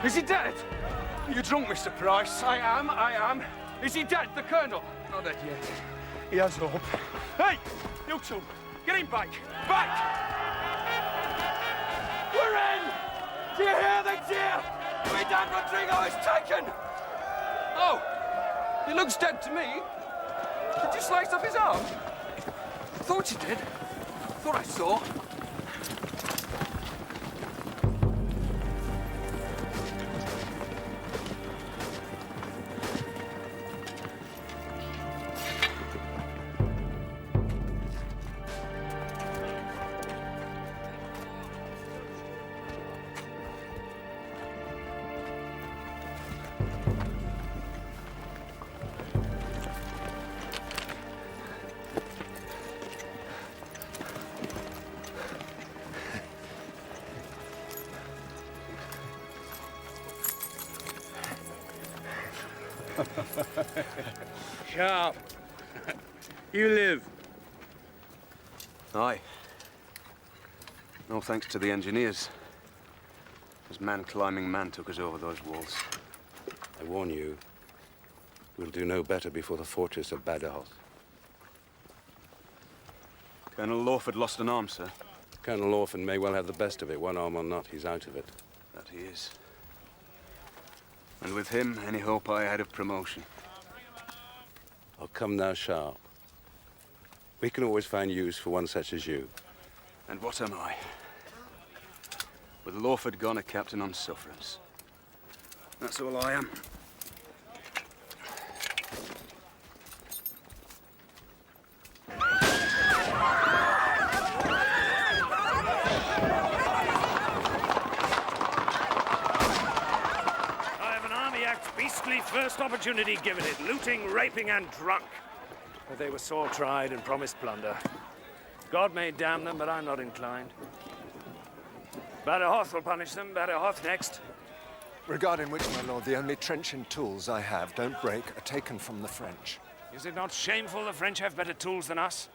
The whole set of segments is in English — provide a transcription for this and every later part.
Is he dead? You're drunk, Mr. Price. I am. Is he dead, the Colonel? Not dead yet. He has hope. Hey, you two, get him back. Back! We're in! Do you hear the cheer? Dan Rodrigo is taken! Oh, he looks dead to me. Did you slice off his arm? Thought you did. Thought I saw. Sharpe, you live. Aye. No thanks to the engineers. As man climbing man took us over those walls. I warn you, we'll do no better before the fortress of Badajoz. Colonel Lawford lost an arm, sir. Colonel Lawford may well have the best of it. One arm or not, he's out of it. That he is. And with him, any hope I had of promotion. Oh, come now, Sharpe. We can always find use for one such as you. And what am I? With Lawford gone, a captain on sufferance. That's all I am. Beastly first opportunity given it, looting, raping, and drunk. But they were sore tried and promised plunder. God may damn them, but I'm not inclined. Badajoz will punish them. Badajoz next. Regarding which, my lord, the only trenching tools I have, don't break, are taken from the French. Is it not shameful the French have better tools than us?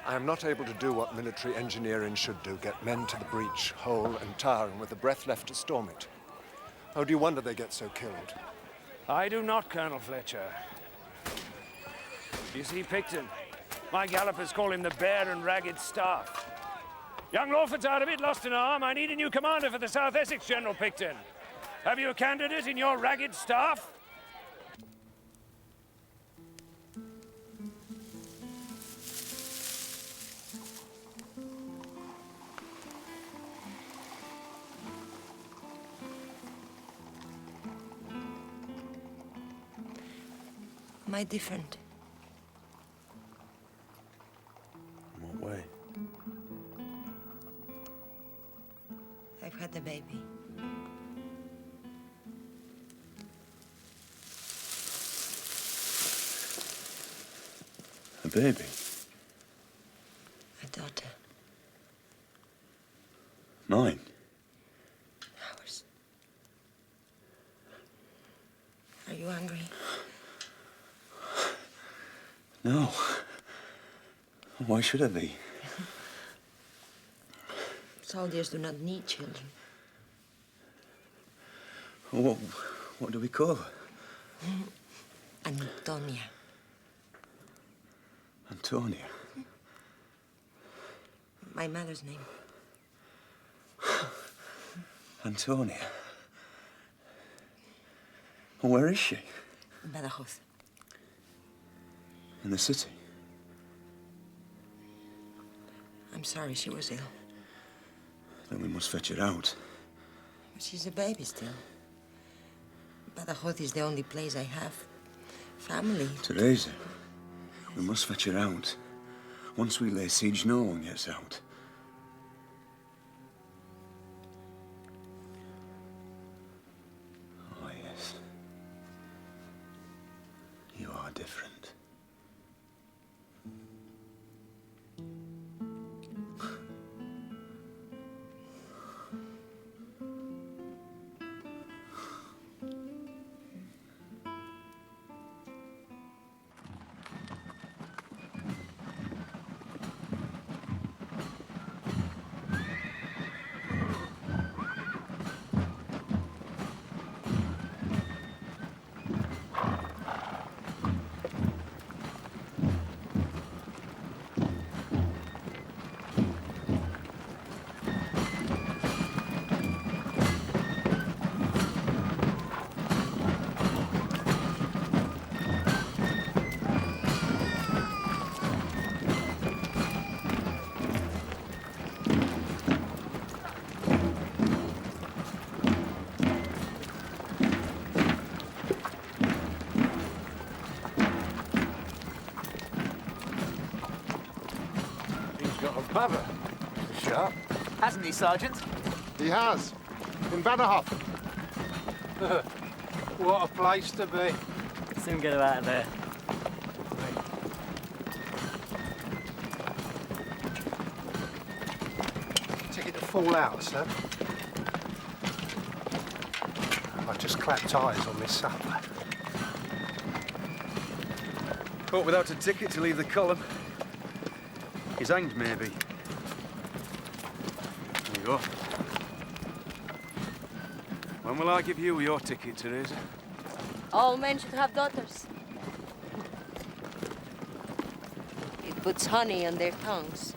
I am not able to do what military engineering should do, get men to the breach, whole and tiring, with the breath left to storm it. Oh, do you wonder they get so killed? I do not, Colonel Fletcher. You see Picton? My gallopers call him the Bear and Ragged Staff. Young Lawford's out of it, lost an arm. I need a new commander for the South Essex, General Picton. Have you a candidate in your Ragged Staff? Am I different? In what way? I've had a baby. A baby? A daughter. Mine? Ours. Are you hungry? No. Why should I be? Soldiers do not need children. What do we call her? Antonia. Antonia? My mother's name. Antonia? Where is she? Badajoz. In the city? I'm sorry she was ill. Then we must fetch her out. She's a baby still. Badajoz is the only place I have. Family. Teresa, we must fetch her out. Once we lay siege, no one gets out. Oh, yes. You are different. Have a Sharpe. Hasn't he, Sergeant? He has. In Bannerhof. What a place to be. Soon get him out of there. Ticket to fall out, sir. I just clapped tyres on this supper. Caught without a ticket to leave the column. He's hanged, maybe. There you go. When will I give you your ticket, Teresa? All men should have daughters. It puts honey on their tongues.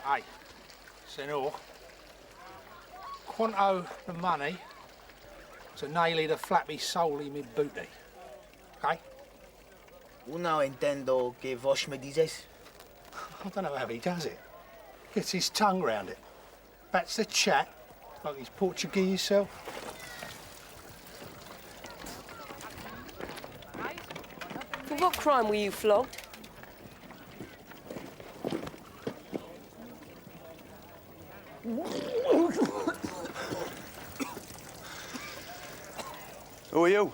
Hey, Senor. Quanto the money to nail the flappy solely me booty. Okay? No intendo que vos me dices. I don't know how he does it. Gets his tongue round it. Bats the chat like he's Portuguese self. For what crime were you flogged? Who are you?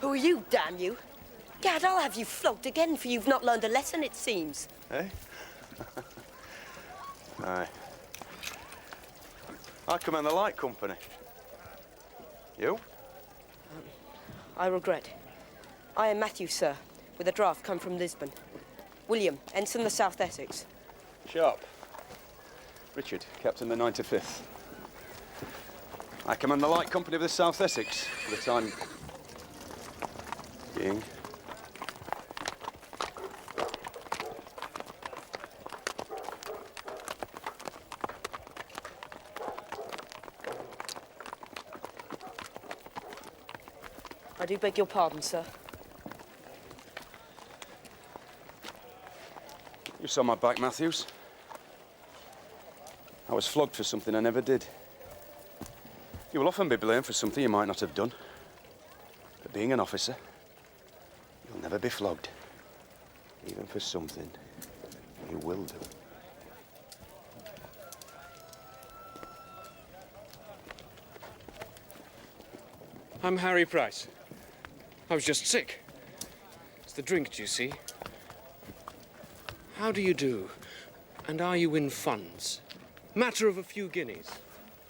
Who are you, damn you? Gad, I'll have you flogged again for you've not learned a lesson, it seems. Eh? Aye. I command the light company. You? I regret. I am Matthew, sir, with a draft come from Lisbon. William, ensign the South Essex. Sharpe. Richard, captain the 95th. I command the light company of the South Essex for the time being. I do beg your pardon, sir. You saw my back, Matthews. I was flogged for something I never did. You will often be blamed for something you might not have done. But being an officer, you'll never be flogged. Even for something you will do. I'm Harry Price. I was just sick. It's the drink, do you see? How do you do? And are you in funds? Matter of a few guineas.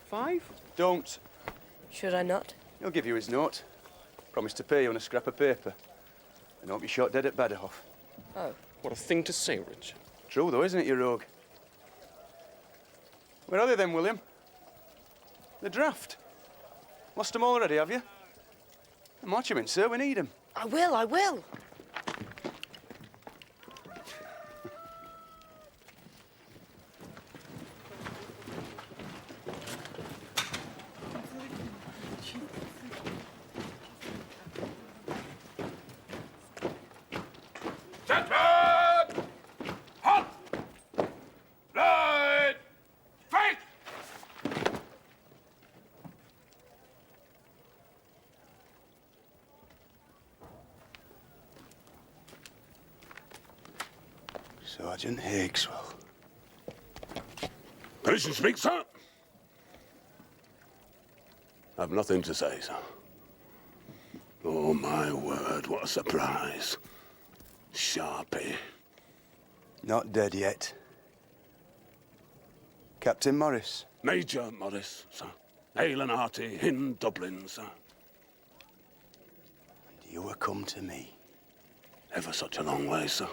5? Don't. Should I not? He'll give you his note. Promise to pay you on a scrap of paper. And don't be shot dead at Badderhof. Oh. What a thing to say, Richard. True, though, isn't it, you rogue? Where are they then, William? The draft. Lost them already, have you? March 'em in, sir. We need 'em. I will, I will. Gentlemen! Halt! Blood! Fight! Sergeant Higgswell. Permission speak, sir. I've nothing to say, sir. Oh, my word, what a surprise. Sharpe. Not dead yet. Captain Morris. Major Morris, sir. Hale and hearty in Dublin, sir. And you are come to me. Ever such a long way, sir.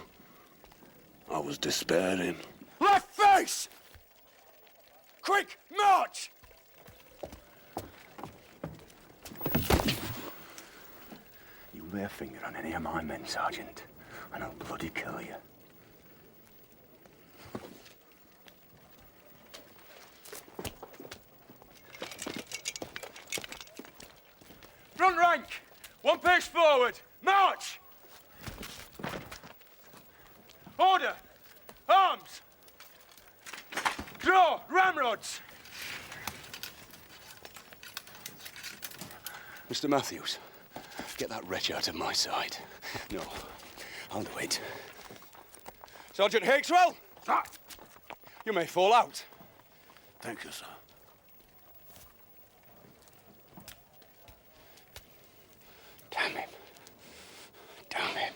I was despairing. Left face! Quick, march! You lay a finger on any of my men, Sergeant, and I'll bloody kill you. Front rank! One pace forward! March! Order! Arms! Draw! Ramrods! Mr. Matthews, get that wretch out of my sight. No, I'll do it. Sergeant Hakeswell! Ah. You may fall out. Thank you, sir. Damn him. Damn him.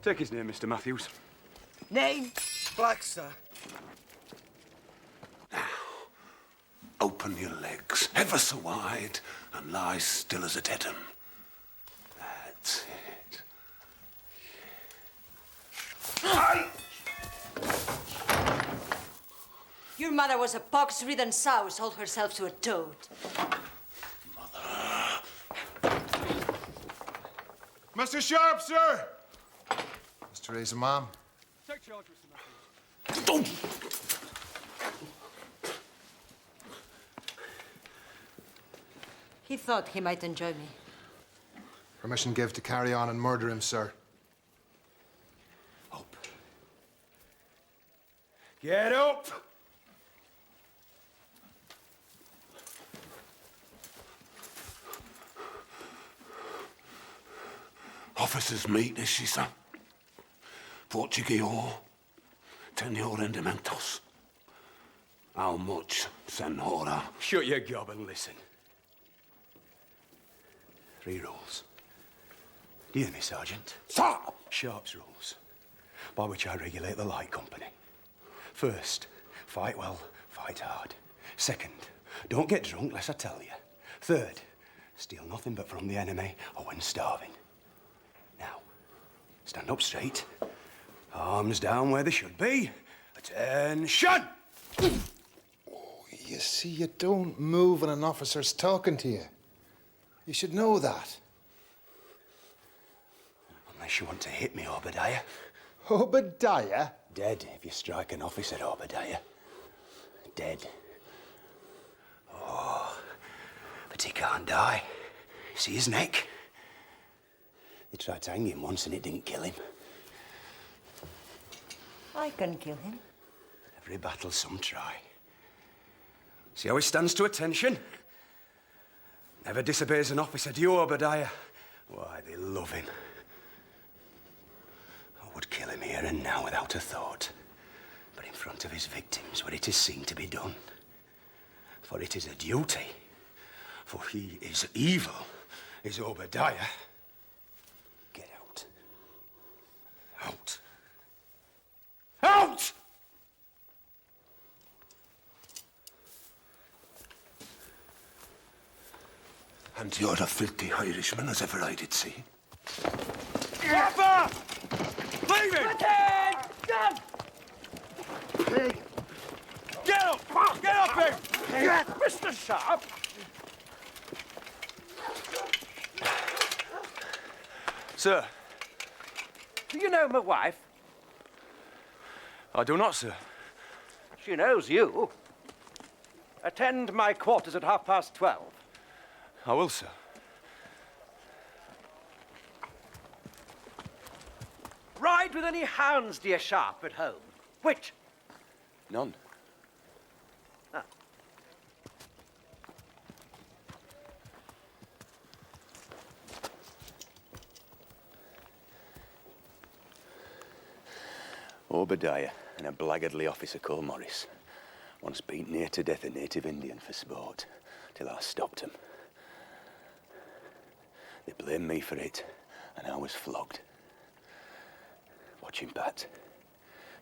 Take his name, Mr. Matthews. Name? Black, sir. Open your legs ever so wide and lie still as a dead 'un. That's it. Your mother was a pox-ridden sow, sold herself to a toad. Mr. Sharpe, sir! Miss Teresa, Mom. Take charge, Mr. Matthews. He thought he might enjoy me. Permission give to carry on and murder him, sir. Up. Get up! Officers meet, is she, sir? Portuguese, 10 rendimentos. How much, senora? Shut your gob and listen. 3 rules. Do you hear me, Sergeant? Sir! Sharpe's rules, by which I regulate the light company. First, fight well, fight hard. Second, don't get drunk lest I tell you. Third, steal nothing but from the enemy or when starving. Now, stand up straight, arms down where they should be. Attention! You see, you don't move when an officer's talking to you. You should know that. Unless you want to hit me, Obadiah. Obadiah? Dead if you strike an officer, Obadiah. Dead. Oh, but he can't die. See his neck? They tried to hang him once and it didn't kill him. I can kill him. Every battle some try. See how he stands to attention? Never disobeys an officer, do you, Obadiah? Why, they love him. I would kill him here and now without a thought. But in front of his victims, where it is seen to be done. For it is a duty. For he is evil, is Obadiah. Get out. Out. Out! And you're a filthy Irishman as ever I did see. Gaffer! Leave him! Get up! Get up him! Mr. Sharpe! Sir, Do you know my wife? I do not, sir. She knows you. Attend my quarters at 12:30. I will, sir. Ride with any hounds, dear Sharpe, at home? Which? None. Ah. Obadiah and a blackguardly officer called Morris once beat near to death a native Indian for sport, till I stopped him. They blamed me for it, and I was flogged. Watch him, Pat.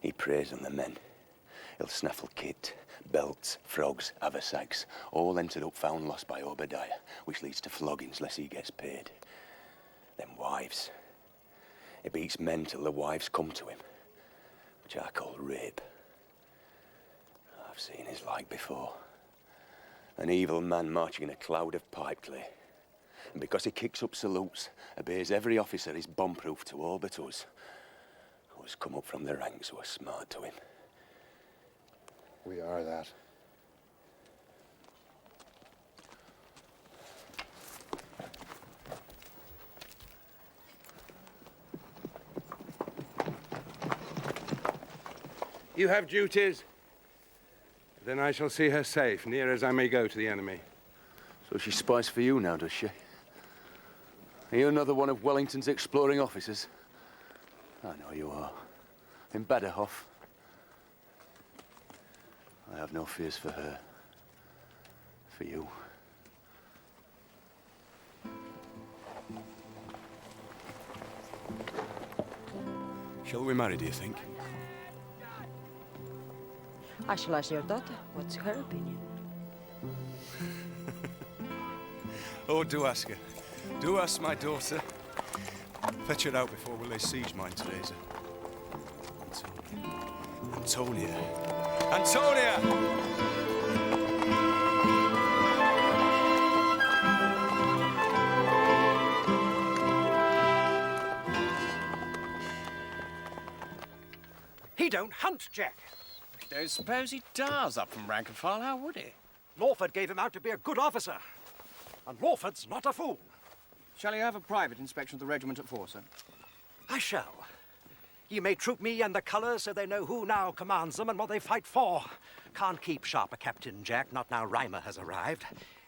He preys on the men. He'll snaffle kit, belts, frogs, haversacks, all entered up found lost by Obadiah, which leads to floggings less he gets paid. Then wives. He beats men till the wives come to him, which I call rape. I've seen his like before. An evil man marching in a cloud of pipe clay. And because he kicks up salutes, obeys every officer, is bomb-proof to all but us, who's come up from the ranks who are smart to him. We are that. You have duties. Then I shall see her safe, near as I may go to the enemy. So she spies for you now, does she? Are you another one of Wellington's exploring officers? I know you are. In Baderhof. I have no fears for her. For you. Shall we marry, do you think? I shall ask your daughter. What's her opinion? Oh, do ask her. Do ask my daughter. Fetch her out before we lay siege, mine, Teresa. Antonia. Antonia! He don't hunt, Jack. Don't suppose he does, up from rank and file. How would he? Lawford gave him out to be a good officer. And Lawford's not a fool. Shall you have a private inspection of the regiment at Force? I shall. Ye may troop me and the colours so they know who now commands them and what they fight for. Can't keep Sharpe a captain, Jack, not now Reimer has arrived.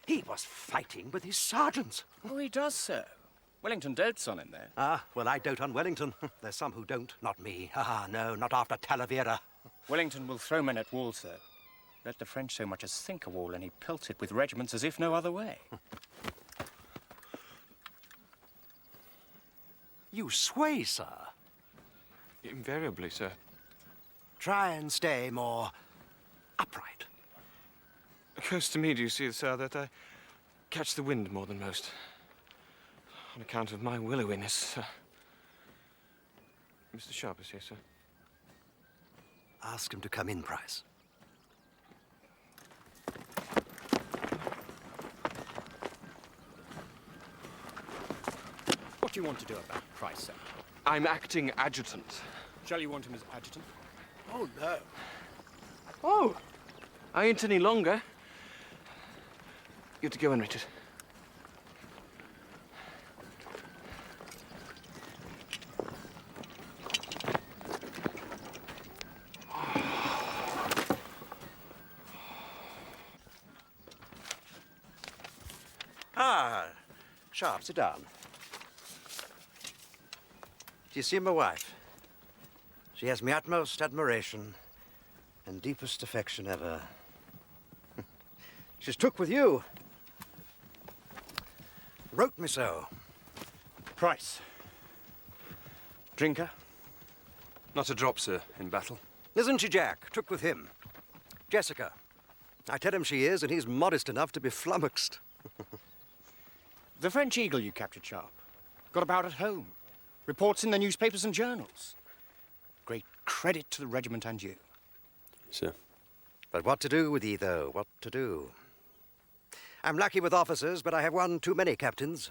He was fighting with his sergeants. Oh, he does so. Wellington dotes on him, there. Ah, well, I dote on Wellington. There's some who don't, not me. Ah, no, not after Talavera. Wellington will throw men at walls, though. Let the French so much as think a wall, and he pelts it with regiments as if no other way. You sway, sir. Invariably, sir. Try and stay more upright. Occurs to me, do you see, sir, that I catch the wind more than most. On account of my willowiness, sir. Mr. Sharpe is here, sir. Ask him to come in, Price. What do you want to do about Price, sir? I'm acting adjutant. Shall you want him as adjutant? Oh, no. Oh, I ain't any longer. You're to go and Richard. Ah, Sharpe, sit down. Do you see my wife? She has my utmost admiration and deepest affection ever. She's took with you. Wrote me so. Price. Drinker? Not a drop, sir, in battle. Isn't she, Jack? Took with him. Jessica. I tell him she is, and he's modest enough to be flummoxed. The French eagle you captured, Sharpe, got about at home. Reports in the newspapers and journals. Great credit to the regiment and you. Sir. But what to do with ye, though? What to do? I'm lucky with officers, but I have one too many captains.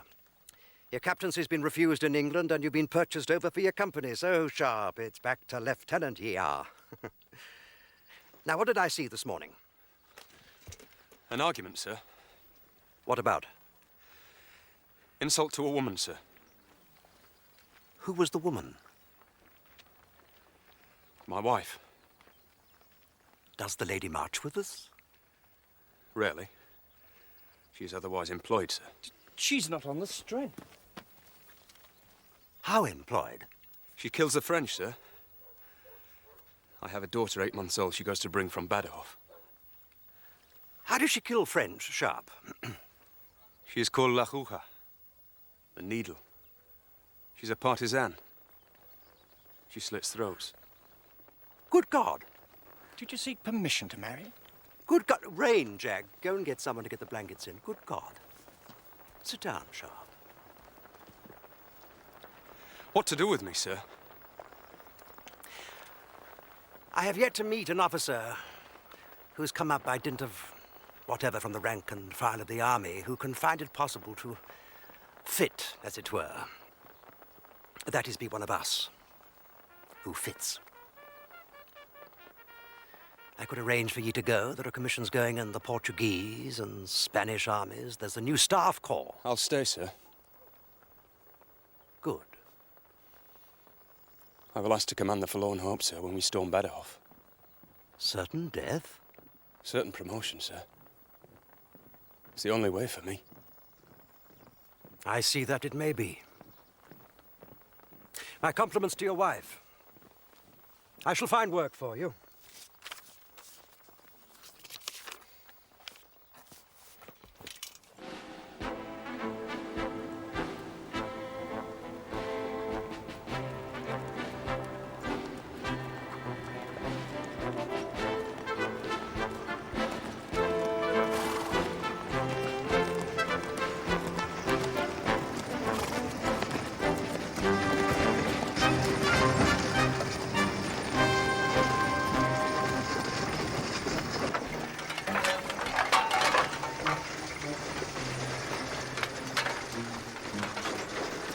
Your captaincy's been refused in England, and you've been purchased over for your company. So, Sharpe, it's back to lieutenant ye are. Now, what did I see this morning? An argument, sir. What about? Insult to a woman, sir. Who was the woman? My wife. Does the lady march with us? Rarely. She is otherwise employed, sir. She's not on the strength. How employed? She kills the French, sir. I have a daughter 8 months old she goes to bring from Baderhof. How does she kill French, Sharpe? She is called La Rouja, A needle. She's a partisan. She slits throats. Good God! Did you seek permission to marry? Good God! Rain, Jack. Go and get someone to get the blankets in. Good God. Sit down, Sharpe. What to do with me, sir? I have yet to meet an officer who's come up by dint of whatever from the rank and file of the army who can find it possible to fit, as it were. That is, be one of us who fits. I could arrange for ye to go. There are commissions going in the Portuguese and Spanish armies. There's the new staff corps. I'll stay, sir. Good. I will ask to command the Forlorn Hope, sir, when we storm Badajoz. Certain death? Certain promotion, sir. It's the only way for me. I see that it may be. My compliments to your wife. I shall find work for you.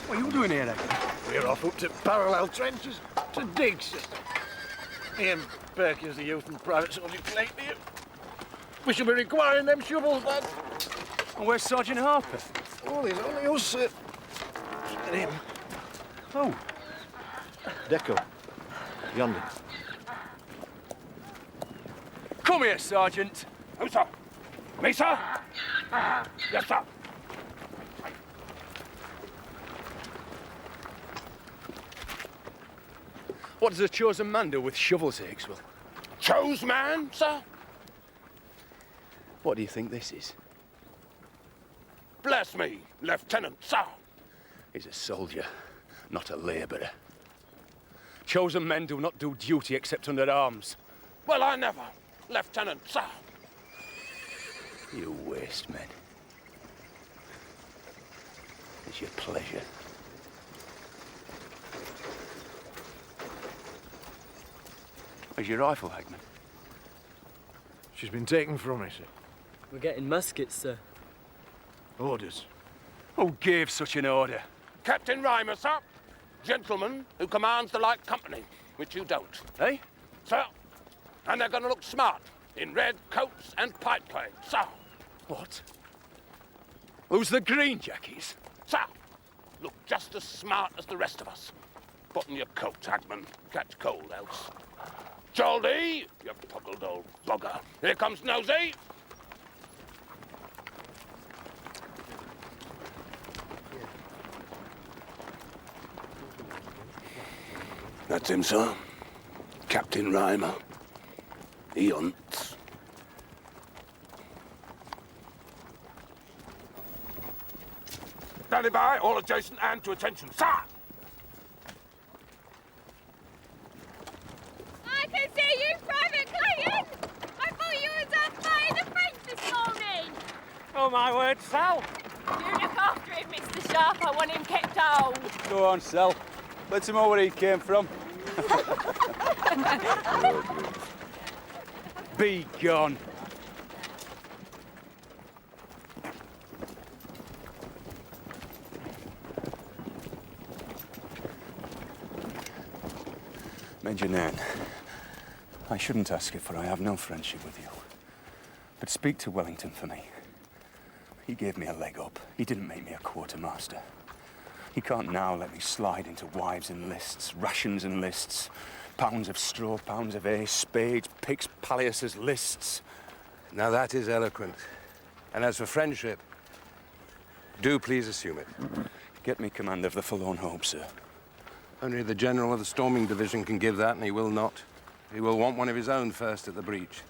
What are you doing here, then? We're off up to parallel trenches to dig, sir. Ian Perkins, the youth and private soldier plate here. We shall be requiring them shovels, lad. And where's Sergeant Harper? Oh, there's only us, sir. And him. Oh. Deco. Yonder. Come here, Sergeant. Who, sir? Me, sir? Yes, sir. What does a chosen man do with shovels, Higgswell? Chose man, sir? What do you think this is? Bless me, Lieutenant, sir. He's a soldier, not a labourer. Chosen men do not do duty except under arms. Well, I never. Lieutenant, sir. You waste men. It's your pleasure. Where's your rifle, Hagman? She's been taken from me, sir. We're getting muskets, sir. Orders. Who gave such an order? Captain Reimer, sir. Gentleman who commands the light company, which you don't. Eh? Sir. And they're gonna look smart in red coats and pipe clay, sir. What? Who's the green jackies? Sir. Look just as smart as the rest of us. Button your coat, Hagman. Catch cold else. Joldy, you puggled old bugger. Here comes Nosey. That's him, sir. Captain Reimer. He hunts. Standing by, all adjacent and to attention, sir. I can see you, Private Clayton! I thought you was up by the French this morning! Oh, my word, Sal! You look after him, Mr. Sharpe. I want him kept old. Go on, Sal. Let him know where he came from. Be gone. Major Nairn, I shouldn't ask you, for I have no friendship with you. But speak to Wellington for me. He gave me a leg up. He didn't make me a quartermaster. He can't now let me slide into wives and lists, rations and lists, pounds of straw, pounds of hay, spades, picks, palliases, lists. Now that is eloquent. And as for friendship, do please assume it. Get me command of the Forlorn Hope, sir. Only the general of the storming division can give that, and he will not. He will want one of his own first at the breach.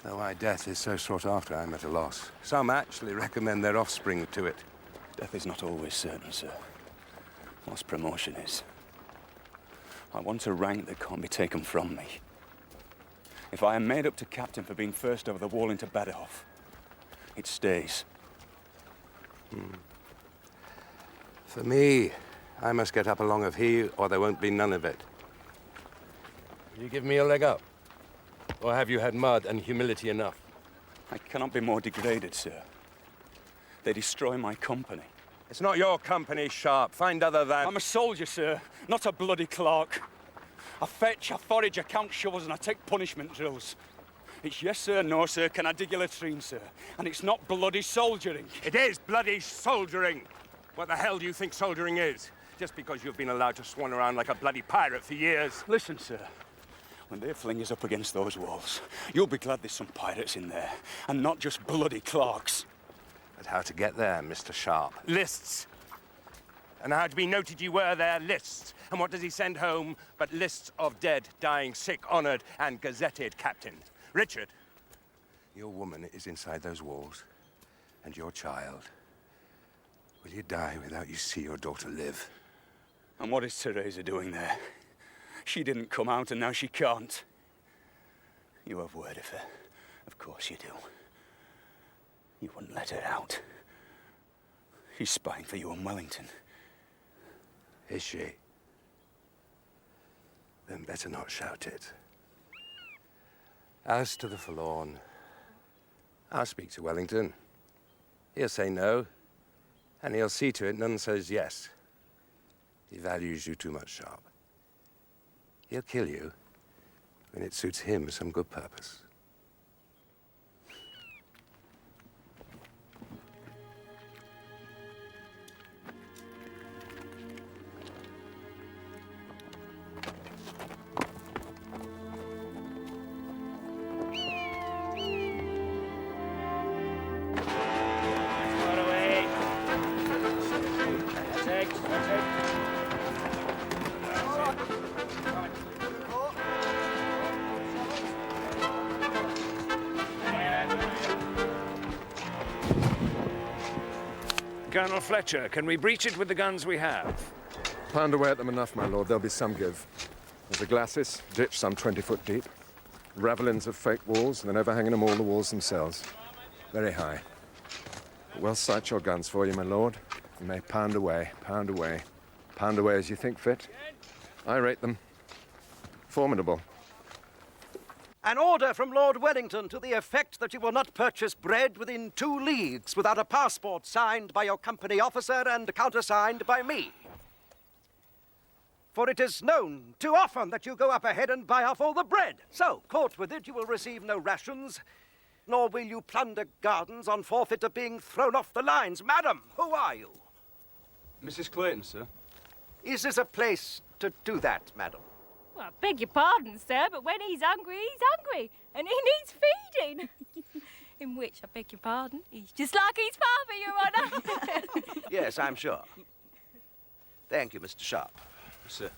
Though my death is so sought after, I'm at a loss. Some actually recommend their offspring to it. Death is not always certain, sir. Lost promotion is. I want a rank that can't be taken from me. If I am made up to captain for being first over the wall into Badehof, it stays. For me, I must get up along of he, or there won't be none of it. Will you give me a leg up? Or have you had mud and humility enough? I cannot be more degraded, sir. They destroy my company. It's not your company, Sharpe. Find other than... I'm a soldier, sir, not a bloody clerk. I fetch, I forage, I count shovels, and I take punishment drills. It's yes, sir, no, sir, can I dig a latrine, sir? And it's not bloody soldiering. It is bloody soldiering. What the hell do you think soldiering is? Just because you've been allowed to swan around like a bloody pirate for years? Listen, sir. When they fling us up against those walls, you'll be glad there's some pirates in there, and not just bloody clerks. But how to get there, Mr. Sharpe? Lists. And how to be noted you were there, lists. And what does he send home but lists of dead, dying, sick, honoured, and gazetted captains? Richard, your woman is inside those walls, and your child. Will you die without you see your daughter live? And what is Teresa doing there? She didn't come out, and now she can't. You have word of her. Of course you do. You wouldn't let her out. She's spying for you in Wellington. Is she? Then better not shout it. As to the forlorn, I'll speak to Wellington. He'll say no, and he'll see to it none says yes. He values you too much, Sharpe. He'll kill you when it suits him some good purpose. Colonel Fletcher, can we breach it with the guns we have? Pound away at them enough, my lord. There'll be some give. There's a glacis, ditch some 20 foot deep. Ravelins of fake walls, and then overhanging them all the walls themselves. Very high. But we'll sight your guns for you, my lord. You may pound away, pound away, pound away as you think fit. I rate them formidable. An order from Lord Wellington to the effect that you will not purchase bread within 2 leagues without a passport signed by your company officer and countersigned by me. For it is known too often that you go up ahead and buy off all the bread. So, caught with it, you will receive no rations, nor will you plunder gardens on forfeit of being thrown off the lines. Madam, who are you? Mrs. Clayton, sir. Is this a place to do that, madam? Well, I beg your pardon, sir, but when he's hungry, and he needs feeding. In which, I beg your pardon, he's just like his father, Your Honour. Yes, I'm sure. Thank you, Mr. Sharpe. Sir.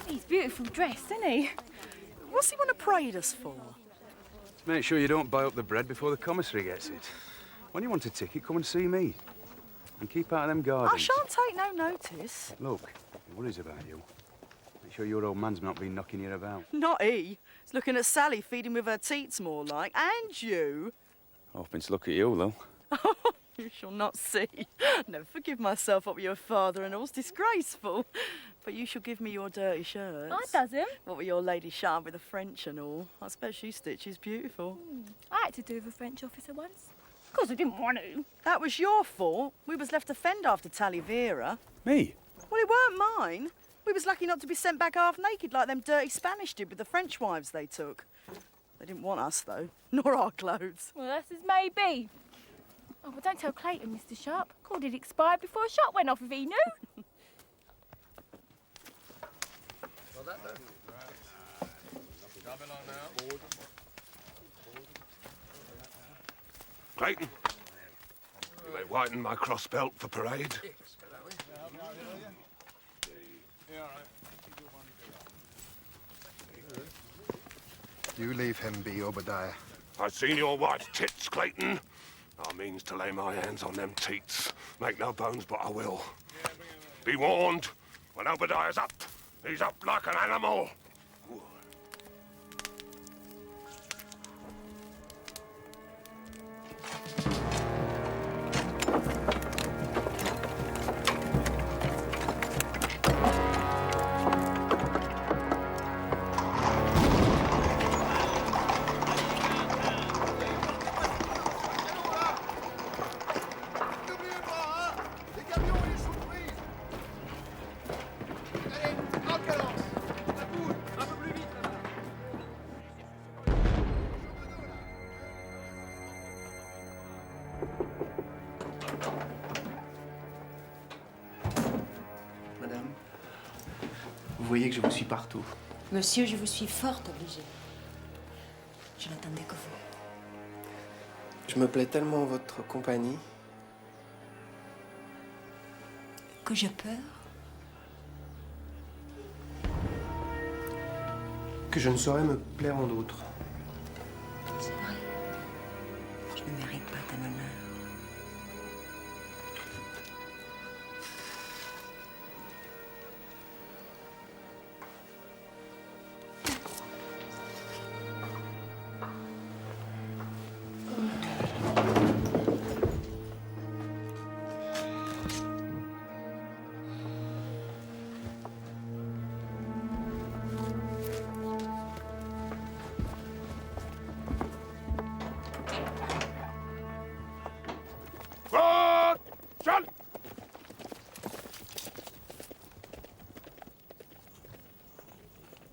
He's beautiful dressed, isn't he? What's he want to parade us for? To make sure you don't buy up the bread before the commissary gets it. When you want a ticket, come and see me. And keep out of them gardens. I shan't take no notice. Look, he worries about you. Make sure your old man's not been knocking you about. Not he. He's looking at Sally feeding with her teats more like. And you. Hoping to look at you, though. You shall not see. Never forgive myself what with your father-in-law's disgraceful. But you shall give me your dirty shirts. I does him. What with your Lady Sharpe with the French and all. I suppose she stitches beautiful. I had to do with a French officer once. Of course I didn't want to. That was your fault. We was left to fend after Talavera. Me? Well, it weren't mine. We was lucky not to be sent back half naked like them dirty Spanish did with the French wives they took. They didn't want us, though, nor our clothes. Well, that's as may be. Oh, but don't tell Clayton, Mr. Sharpe. Called it expired before a shot went off if he knew. Well, that doesn't. Clayton, you may whiten my cross belt for parade. You leave him be, Obadiah. I've seen your wife's tits, Clayton. I means to lay my hands on them teats. Make no bones, but I will. Be warned, when Obadiah's up, he's up like an animal. Madame, vous voyez que je vous suis partout. Monsieur, je vous suis fort obligée. Je n'attendais que vous. Je me plais tellement votre compagnie. Que j'ai peur. Que je ne saurais me plaire en d'autres. C'est vrai. Je ne mérite pas ton honneur.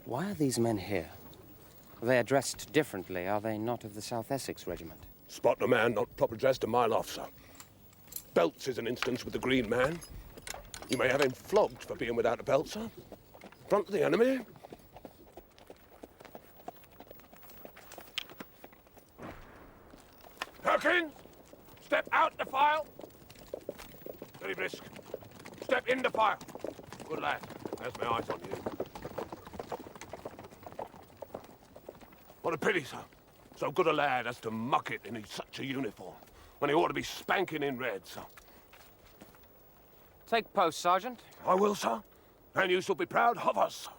Why are these men here? They are dressed differently, are they not of the South Essex Regiment? Spot a man not proper dressed a mile off, sir. Belts is an instance with the Green Man. You may have him flogged for being without a belt, sir. Front of the enemy. Perkins, step out the file. Very brisk. Step in the file. Good lad. There's my eyes on you. What a pity, sir. So good a lad as to muck it in such a uniform, when he ought to be spanking in red, sir. Take post, Sergeant. I will, sir. And you shall be proud of us, sir.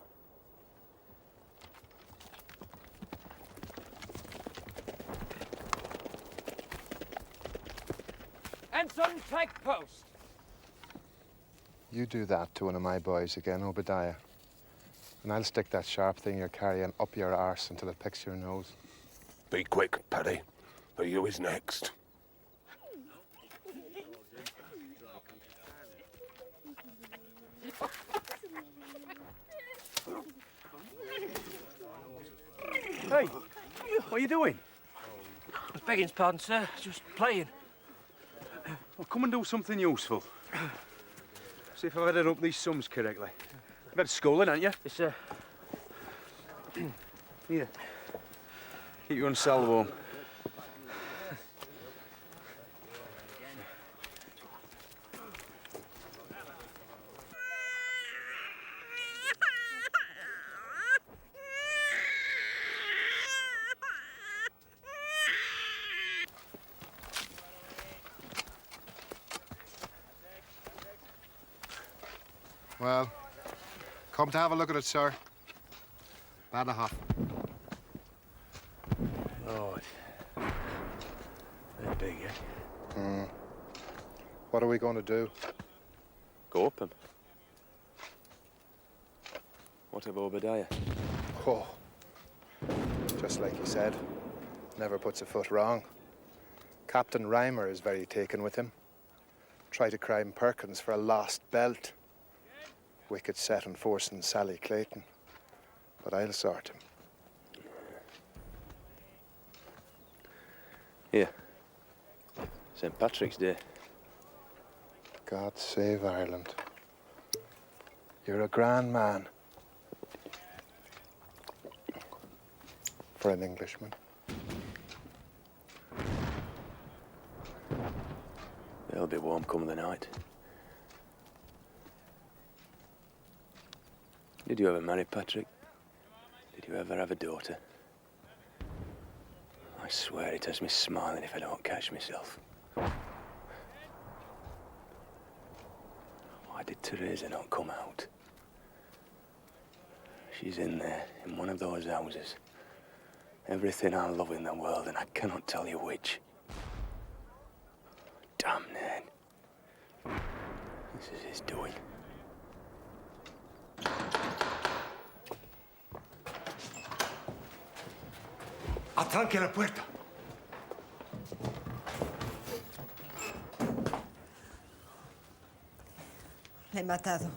Ensign, take post. You do that to one of my boys again, Obadiah. And I'll stick that sharp thing you're carrying up your arse until it picks your nose. Be quick, Paddy, for you is next. Hey, what are you doing? I was begging pardon, sir. Just playing. Well, come and do something useful. See if I've added up these sums correctly. You've had schooling, haven't you? Yes, sir. Here. Keep you on salve warm. Well, come to have a look at it, sir. Bad a half. Lord. They're big, eh? What are we going to do? Go up him. What of Obadiah? Oh, just like you said, never puts a foot wrong. Captain Reimer is very taken with him. Try to crime Perkins for a lost belt. Wicked set on forcing Sally Clayton. But I'll sort him. Here. St. Patrick's Day. God save Ireland. You're a grand man. For an Englishman. It'll be warm come the night. Did you ever marry Patrick? Did you ever have a daughter? I I swear it has me smiling if I don't catch myself. Why did Teresa not come out? She's in there, in one of those houses. Everything I love in the world, and I cannot tell you which. Damn, Nan. This is his doing. Atranque la puerta. Le he matado.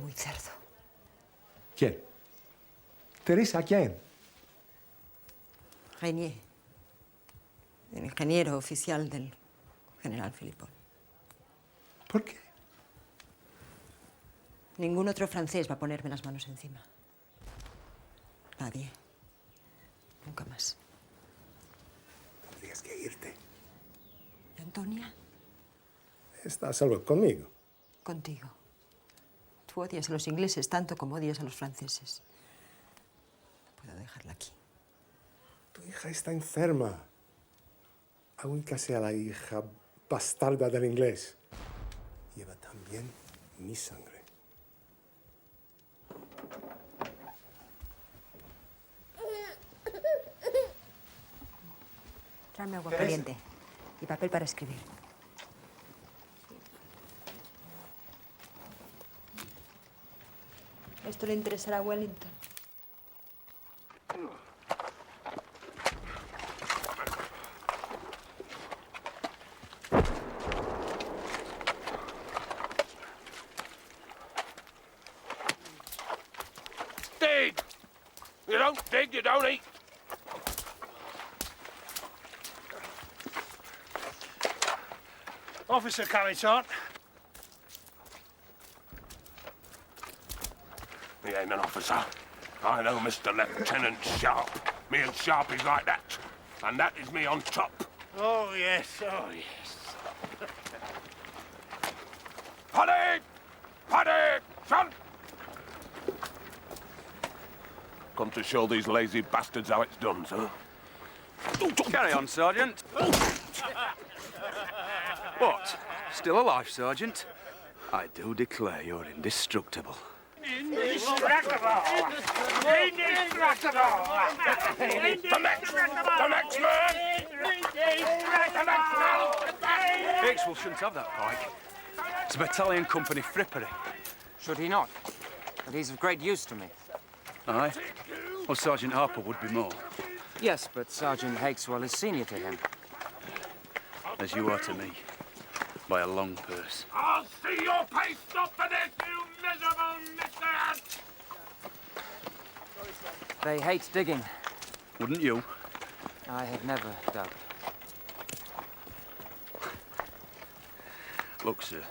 Muy cerdo. ¿Quién? Teresa, ¿quién? Renier, el ingeniero oficial del general Philippon. ¿Por qué? Ningún otro francés va a ponerme las manos encima. Nadie. Nunca más. Tendrías que irte. ¿Y Antonia? Está a salvo conmigo. Contigo. Tú odias a los ingleses tanto como odias a los franceses. No puedo dejarla aquí. Tu hija está enferma. Aunque sea la hija bastarda del inglés. Lleva también mi sangre. Tráeme agua caliente y papel para escribir. Esto le interesará a Wellington. Dig! You don't dig, you don't eat. Officer Carrington. He ain't an officer. I know Mr. Lieutenant Sharpe. Me and Sharpe is like that. And that is me on top. Oh, yes, oh, yes. Paddy! Paddy! Son! Come to show these lazy bastards how it's done, sir. Carry on, Sergeant. What? Still alive, Sergeant? I do declare you're indestructible. Indestructible! Indestructible! The next man! The next man! Hicks shouldn't have that pike. It's a battalion company frippery. Should he not? But he's of great use to me. Aye? Well, Sergeant Harper would be more. Yes, but Sergeant Hakeswell is senior to him. As you are to me. By a long purse. I'll see your pace stop for this, you miserable miscreant! They hate digging. Wouldn't you? I have never dug. Look, sir.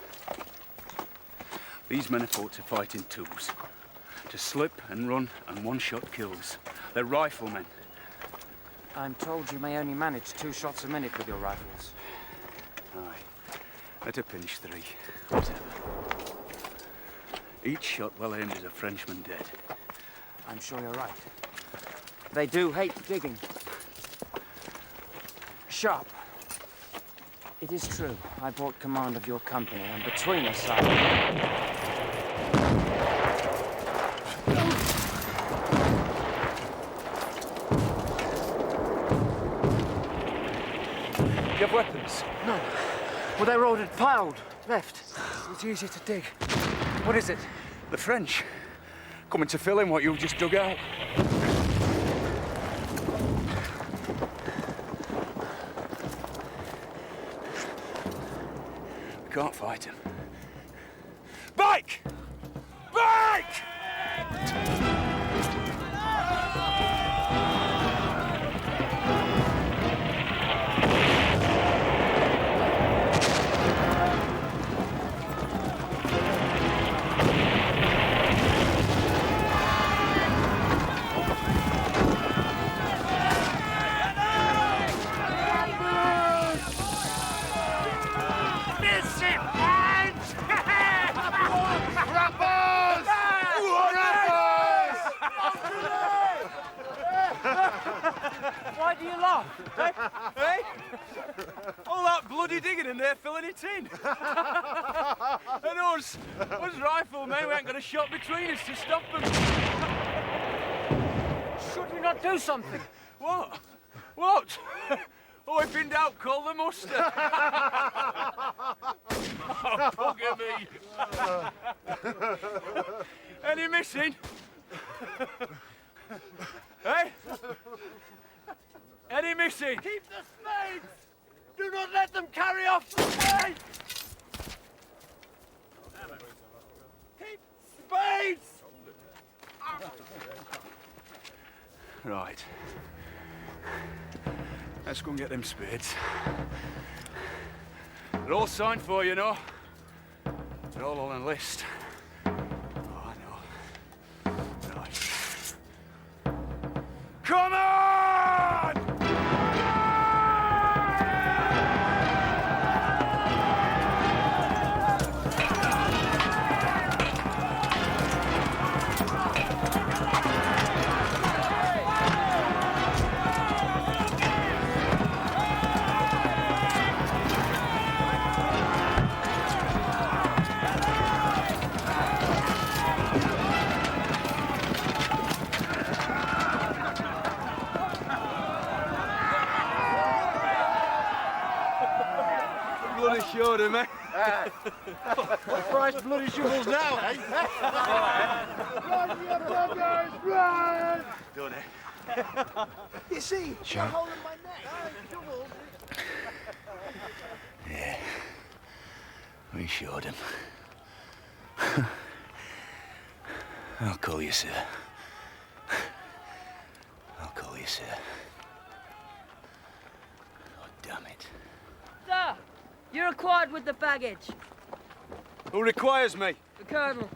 These men are taught to fight in twos. To slip and run and one-shot kills. They're riflemen. I'm told you may only manage 2 shots a minute with your rifles. Aye. Let her finish 3. Whatever. Each shot well aimed is a Frenchman dead. I'm sure you're right. They do hate digging. Sharpe. It is true. I bought command of your company, and between us, Do you have weapons? No. Well, they're ordered piled. Left. It's easy to dig. What is it? The French. Coming to fill in what you've just dug out. We can't fight him. Bike! Bike! fighting! And us riflemen, we ain't got a shot between us to stop them. Should we not do something? What? What? Oh, if in doubt, call the muster. Oh, bugger me. Any missing? Hey? Any missing? Keep the spades! Do not let them carry off the spades! Keep spades! Right. Let's go and get them spades. They're all signed for, you know. They're all on a list. Oh, I know. Right. Come on! Bloody showed him, eh? What price bloody shovels now, eh? Run, you buggers, run! Done it. You see, Sure. you're holding my neck. Shovels. Yeah. We showed him. I'll call you, sir. I'll call you, sir. Oh, damn it. Sir, you're required with the baggage. Who requires me? The Colonel.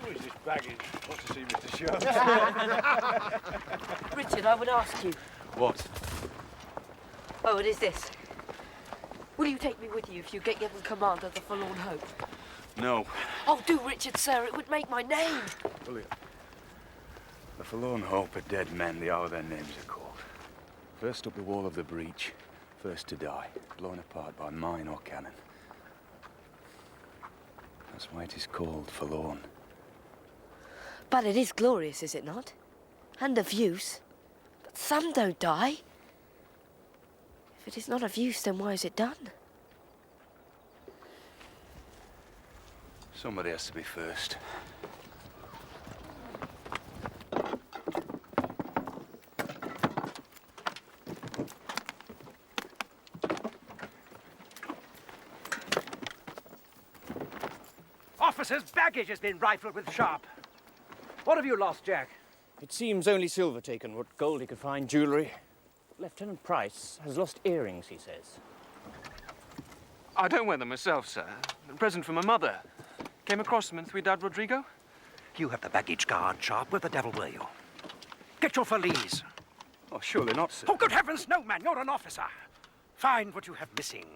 Who is this baggage? Want to see Mr. Sharpe? Richard, I would ask you. What? Oh, it is this. Will you take me with you if you get given command of the Forlorn Hope? No. Oh, do, Richard, sir. It would make my name. William. The forlorn hope of dead men, they are their names are called. First up the wall of the breach, first to die, blown apart by mine or cannon. That's why it is called forlorn. But it is glorious, is it not? And of use. But some don't die. If it is not of use, then why is it done? Somebody has to be first. Officer's baggage has been rifled with Sharpe. What have you lost, Jack? It seems only silver taken, what gold he could find, jewellery. Lieutenant Price has lost earrings, he says. I don't wear them myself, sir. A present from my mother. Came across them in Ciudad Rodrigo. You have the baggage guard, Sharpe. Where the devil were you? Get your valise. Oh, surely not, sir. Oh, good heavens, no, man. You're an officer. Find what you have missing.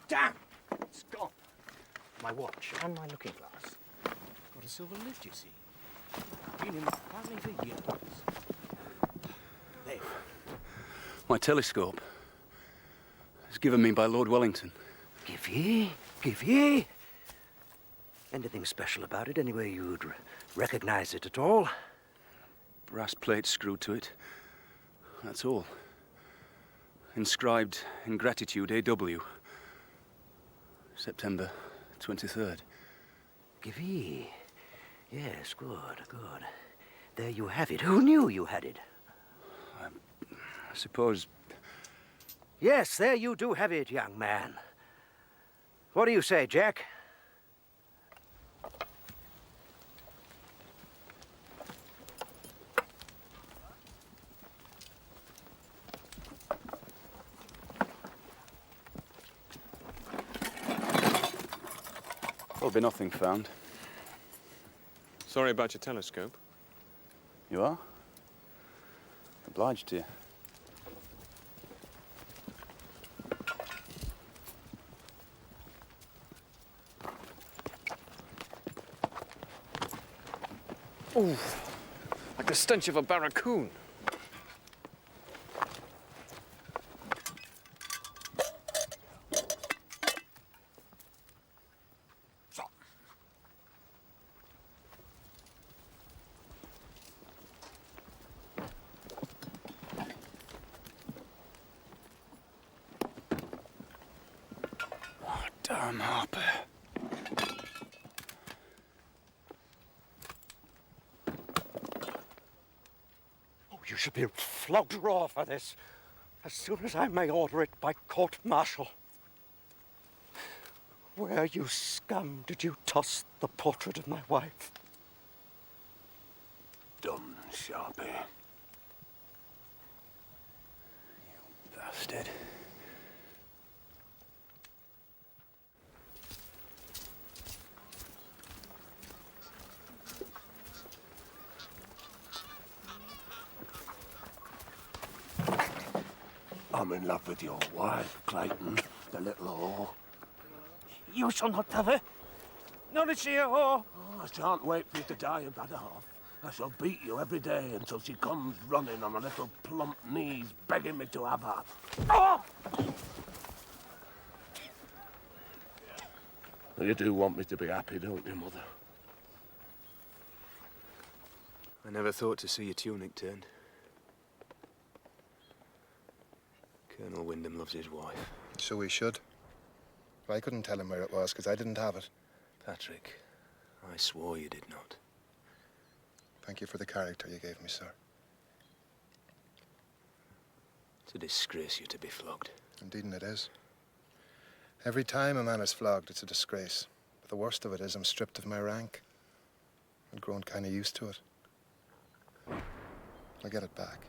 Damn! It's gone. My watch and my looking glass. Got a silver lid, you see. Been in the family for years. There. My telescope was given me by Lord Wellington. Give ye? Give ye? Anything special about it? Any way you'd recognize it at all? Brass plate screwed to it. That's all. Inscribed in gratitude, A.W. September 23rd. Give ye? Yes, good, good. There you have it. Who knew you had it? I suppose... Yes, there you do have it, young man. What do you say, Jack? There'll be nothing found. Sorry about your telescope. You are? Obliged to you. Ooh, like the stench of a barracoon. Oh, damn, Harper. You should be flogged raw for this, as soon as I may order it by court-martial. Where, you scum, did you toss the portrait of my wife? Done, Sharpe. Bastard. I'm in love with your wife, Clayton, the little whore. You shall not tell her. Not is she a whore? Oh, I shan't wait for you to die in bad half. I shall beat you every day until she comes running on her little plump knees, begging me to have her. Oh! You do want me to be happy, don't you, Mother? I never thought to see your tunic turned. Colonel Wyndham loves his wife. So he should. But I couldn't tell him where it was, because I didn't have it. Patrick, I swore you did not. Thank you for the character you gave me, sir. It's a disgrace you to be flogged. Indeed it is. Every time a man is flogged, it's a disgrace. But the worst of it is I'm stripped of my rank. I've grown kind of used to it. I'll get it back.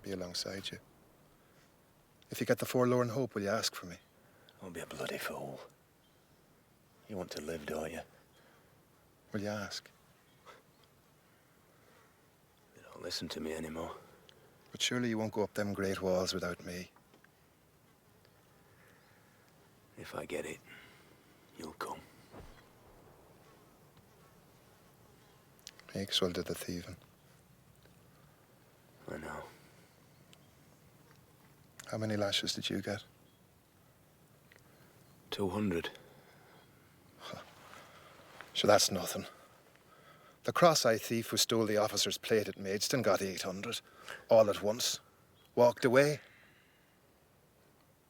Be alongside you. If you get the forlorn hope, will you ask for me? Don't be a bloody fool. You want to live, don't you? Will you ask? You don't listen to me anymore. But surely you won't go up them great walls without me. If I get it, you'll come. Aikeswell did the thieving. I know. How many lashes did you get? 200. So that's nothing. The cross-eyed thief who stole the officer's plate at Maidstone got 800. All at once. Walked away.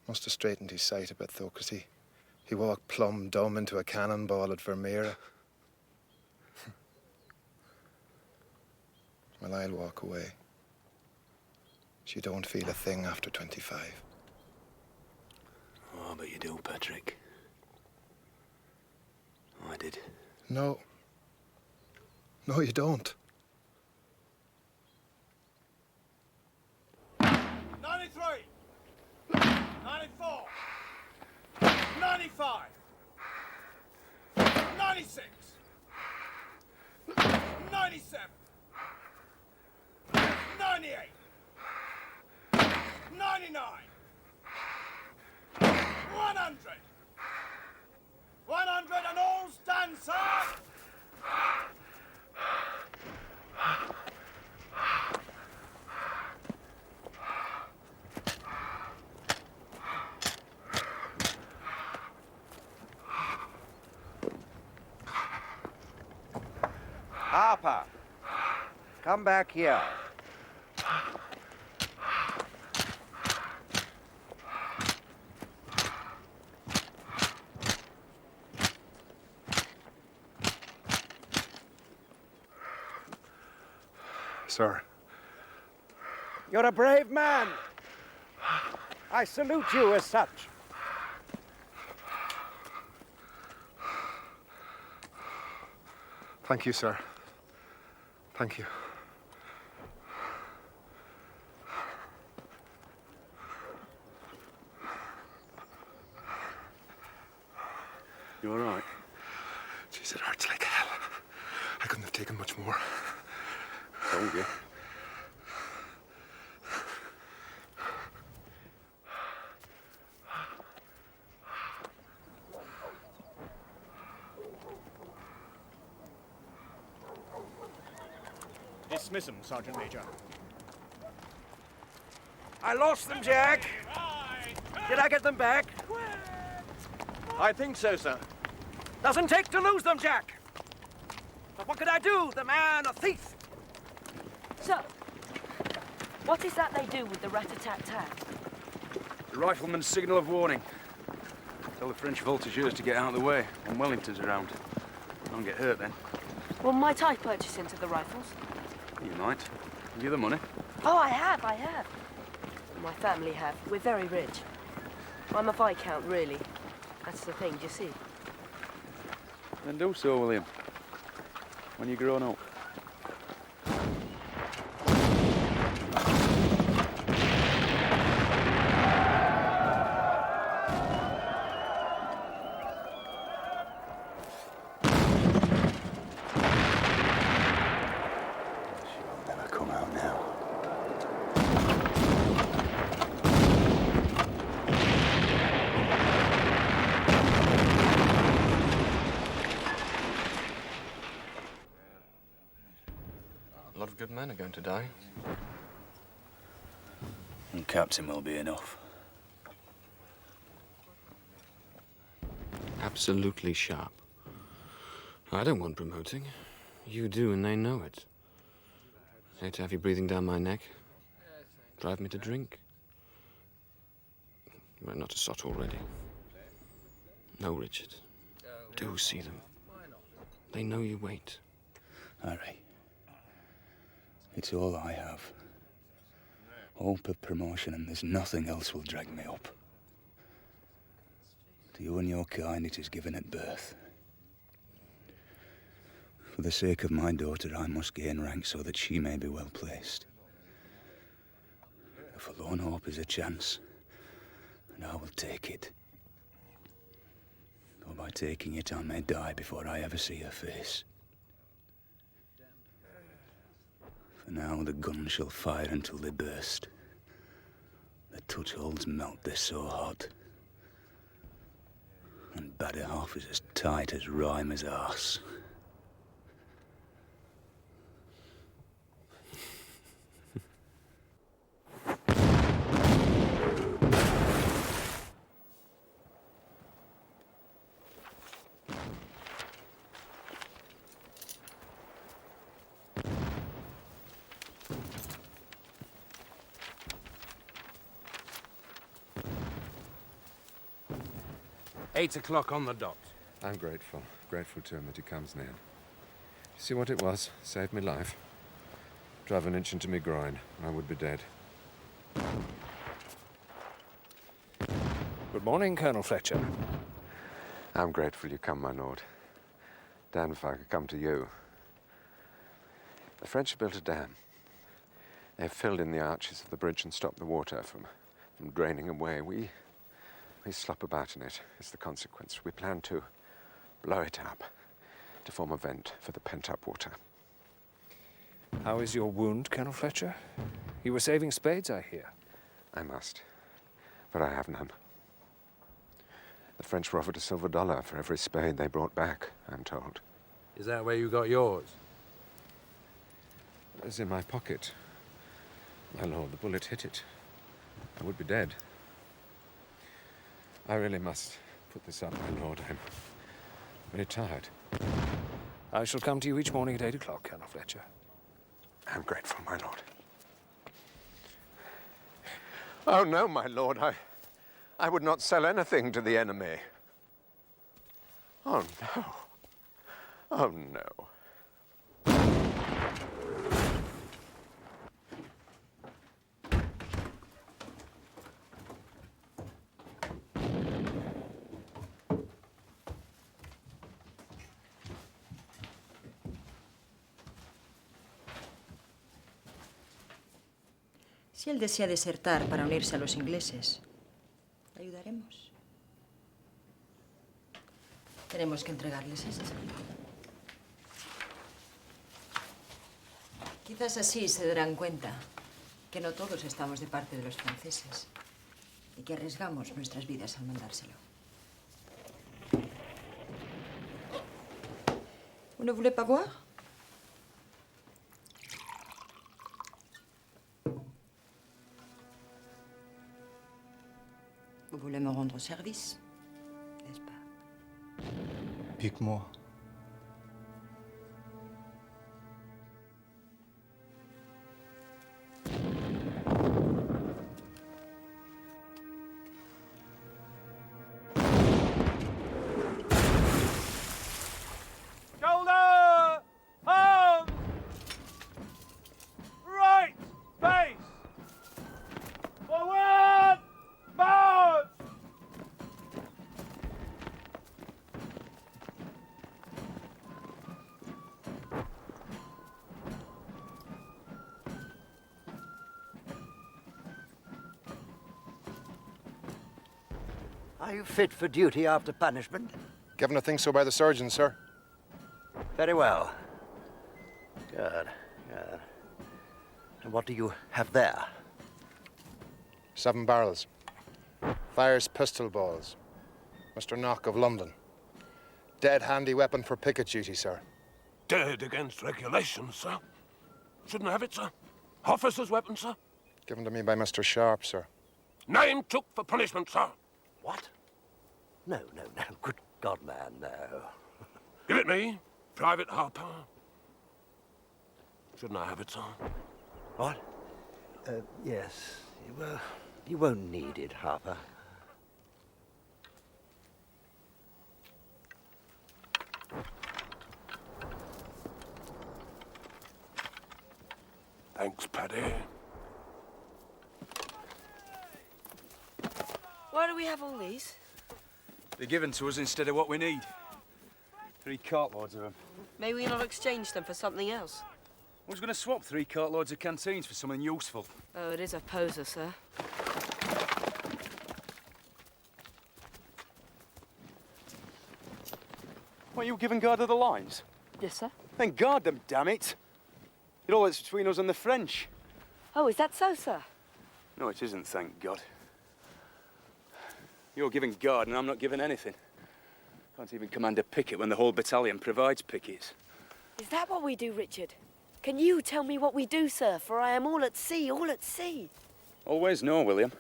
Must have straightened his sight a bit, though, 'cause he walked plumb dumb into a cannonball at Vermeer. Well, I'll walk away. You don't feel a thing after 25. Oh, but you do, Patrick. I did. No. No, you don't. 93, 94, 95, 96, 97, 98, 99, 100. 100 and all stand, sir! Harper, come back here. Sir. You're a brave man. I salute you as such. Thank you, sir. Thank you. You all right? Jeez, it hurts like hell. I couldn't have taken much more. Told you. Dismiss them, Sergeant Major. I lost them, Jack. Did I get them back? I think so, sir. Doesn't take to lose them, Jack. But what could I do? The man a thief. So, what is that they do with the rat-a-tat-tat? The rifleman's signal of warning. Tell the French voltigeurs to get out of the way when Wellington's around. Don't get hurt then. Well, might I purchase into the rifles? You might. Give you the money. Oh, I have. My family have. We're very rich. I'm a viscount, really. That's the thing, do you see? Then do so, William. When you're grown up. A lot of good men are going to die. And captain will be enough. Absolutely Sharpe. I don't want promoting. You do, and they know it. Hate to have you breathing down my neck. Drive me to drink. Well, not a sot already. No, Richard. Do see them. They know you wait. Harry, it's all I have. Hope of promotion, and there's nothing else will drag me up. To you and your kind it is given at birth. For the sake of my daughter, I must gain rank so that she may be well placed. A forlorn hope is a chance, and I will take it. Though by taking it I may die before I ever see her face. For now the gun shall fire until they burst. The touch holes melt, they're so hot. And badder half is as tight as Rhymer's arse. Eight o'clock on the dot. I'm grateful. Grateful to him that he comes near. You see what it was? Saved me life. Drive an inch into me groin, and I would be dead. Good morning, Colonel Fletcher. I'm grateful you come, my lord. Damned if I could come to you. The French have built a dam. They've filled in the arches of the bridge and stopped the water from draining away. We slop about in it, is the consequence. We plan to blow it up to form a vent for the pent-up water. How is your wound, Colonel Fletcher? You were saving spades, I hear. I must, but I have none. The French were offered a silver dollar for every spade they brought back, I'm told. Is that where you got yours? It's in my pocket. My lord, the bullet hit it. I would be dead. I really must put this up, my lord. I'm very tired. I shall come to you each morning at 8 o'clock, Colonel Fletcher. I'm grateful, my lord. Oh, no, my lord. I would not sell anything to the enemy. Oh, no. Oh, no. Si él desea desertar para unirse a los ingleses, ¿le ayudaremos? Tenemos que entregarles esto. Quizás así se darán cuenta que no todos estamos de parte de los franceses y que arriesgamos nuestras vidas al mandárselo. Vous ne voulez pas boire? Vous voulez me rendre service, n'est-ce pas? Pique-moi. Shoulder! Arms! Right! Base! Forward! March! Are you fit for duty after punishment? Given to think so by the surgeon, sir. Very well. Good, good. And what do you have there? 7 barrels. Fires pistol balls. Mr. Knock of London. Dead handy weapon for picket duty, sir. Dead against regulations, sir. Shouldn't have it, sir. Officer's weapon, sir. Given to me by Mr. Sharpe, sir. Name took for punishment, sir. What? No. Good God, man, no. Give it me, Private Harper. Shouldn't I have it, sir? What? Yes. You won't need it, Harper. Thanks, Paddy. Why do we have all these? They're given to us instead of what we need. 3 cartloads of them. May we not exchange them for something else? Who's going to swap 3 cartloads of canteens for something useful? Oh, it is a poser, sir. What, you giving guard of the lines? Yes, sir. Then guard them, damn it! It all that's between us and the French. Oh, is that so, sir? No, it isn't, thank God. You're giving guard and I'm not giving anything. Can't even command a picket when the whole battalion provides pickets. Is that what we do, Richard? Can you tell me what we do, sir? For I am all at sea, all at sea. Always know, William.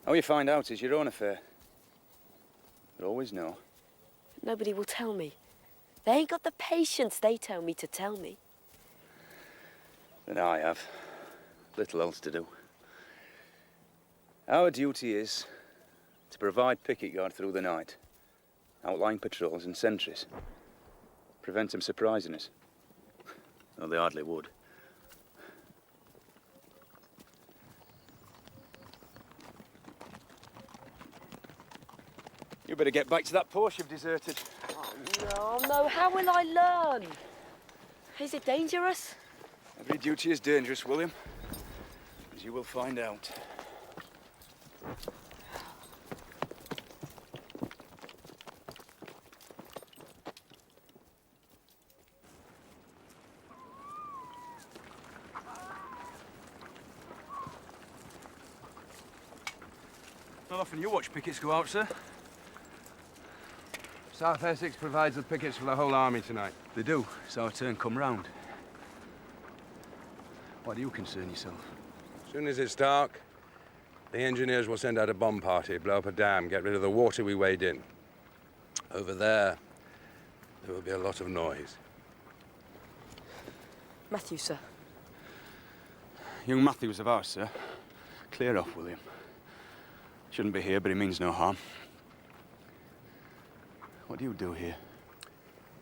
How you find out is your own affair. But always know. Nobody will tell me. They ain't got the patience they tell me to tell me. Then I have. Little else to do. Our duty is to provide picket guard through the night, outlying patrols and sentries. Prevent them surprising us. Though they hardly would. You better get back to that post you've deserted. Oh, no, how will I learn? Is it dangerous? Every duty is dangerous, William. As you will find out. Not often you watch pickets go out, sir. South Essex provides the pickets for the whole army tonight. They do, so our turn come round. Why do you concern yourself? As soon as it's dark, the engineers will send out a bomb party, blow up a dam, get rid of the water we wade in. Over there will be a lot of noise. Matthew, sir. Young Matthews of ours, sir. Clear off, William. Shouldn't be here, but he means no harm. What do you do here?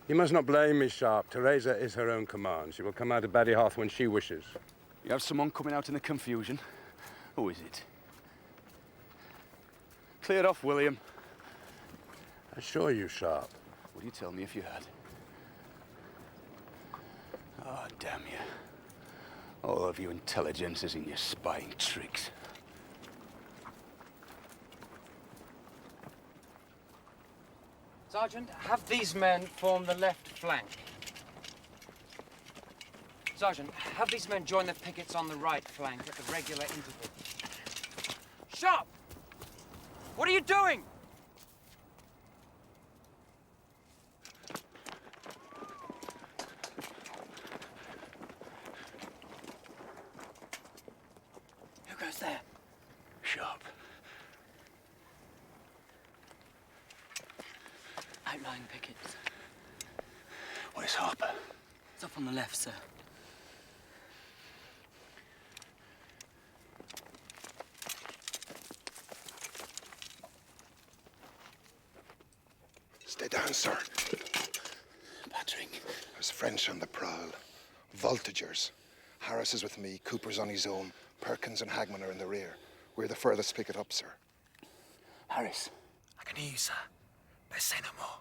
You must not blame Miss Sharpe. Teresa is her own command. She will come out of Baddyhearth when she wishes. You have someone coming out in the confusion. Who is it? Clear off, William. I assure you, Sharpe. Would you tell me if you had? Oh, damn you. All of you intelligences in your spying tricks. Sergeant, have these men form the left flank. Sergeant, have these men join the pickets on the right flank at the regular intervals. Sharpe! What are you doing? Who goes there? Sharpe. outlying pickets. Where's Harper? It's up on the left, sir. Stay down, sir. Patrick. There's French on the prowl. Voltigeurs. Harris is with me, Cooper's on his own. Perkins and Hagman are in the rear. We're the furthest picket up, sir. Harris. I can hear you, sir. Best say no more.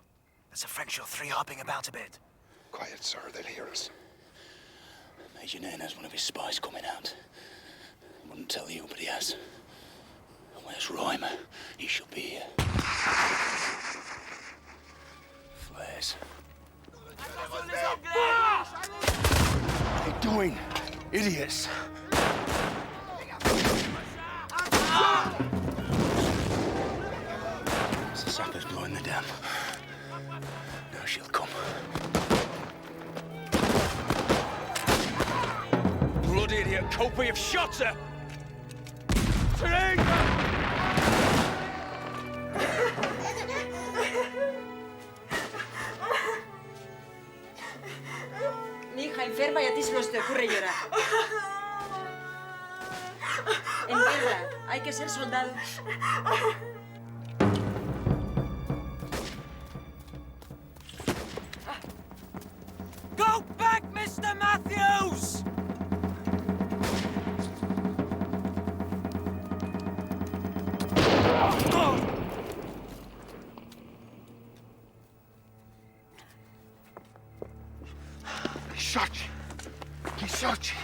There's a French or three hopping about a bit. Quiet, sir. They'll hear us. Major Nairn has one of his spies coming out. Wouldn't tell you, but he has. Where's Reimer? He should be here. Flares. What are you doing? Idiots! It's the sappers blowing the dam. Now she'll come. Bloody idiot, Copey, you've shot her! Mi hija enferma y a ti solo te ocurre llorar. En guerra hay que ser soldado. Go back, Mr. Matthews! He shot you. He shot you.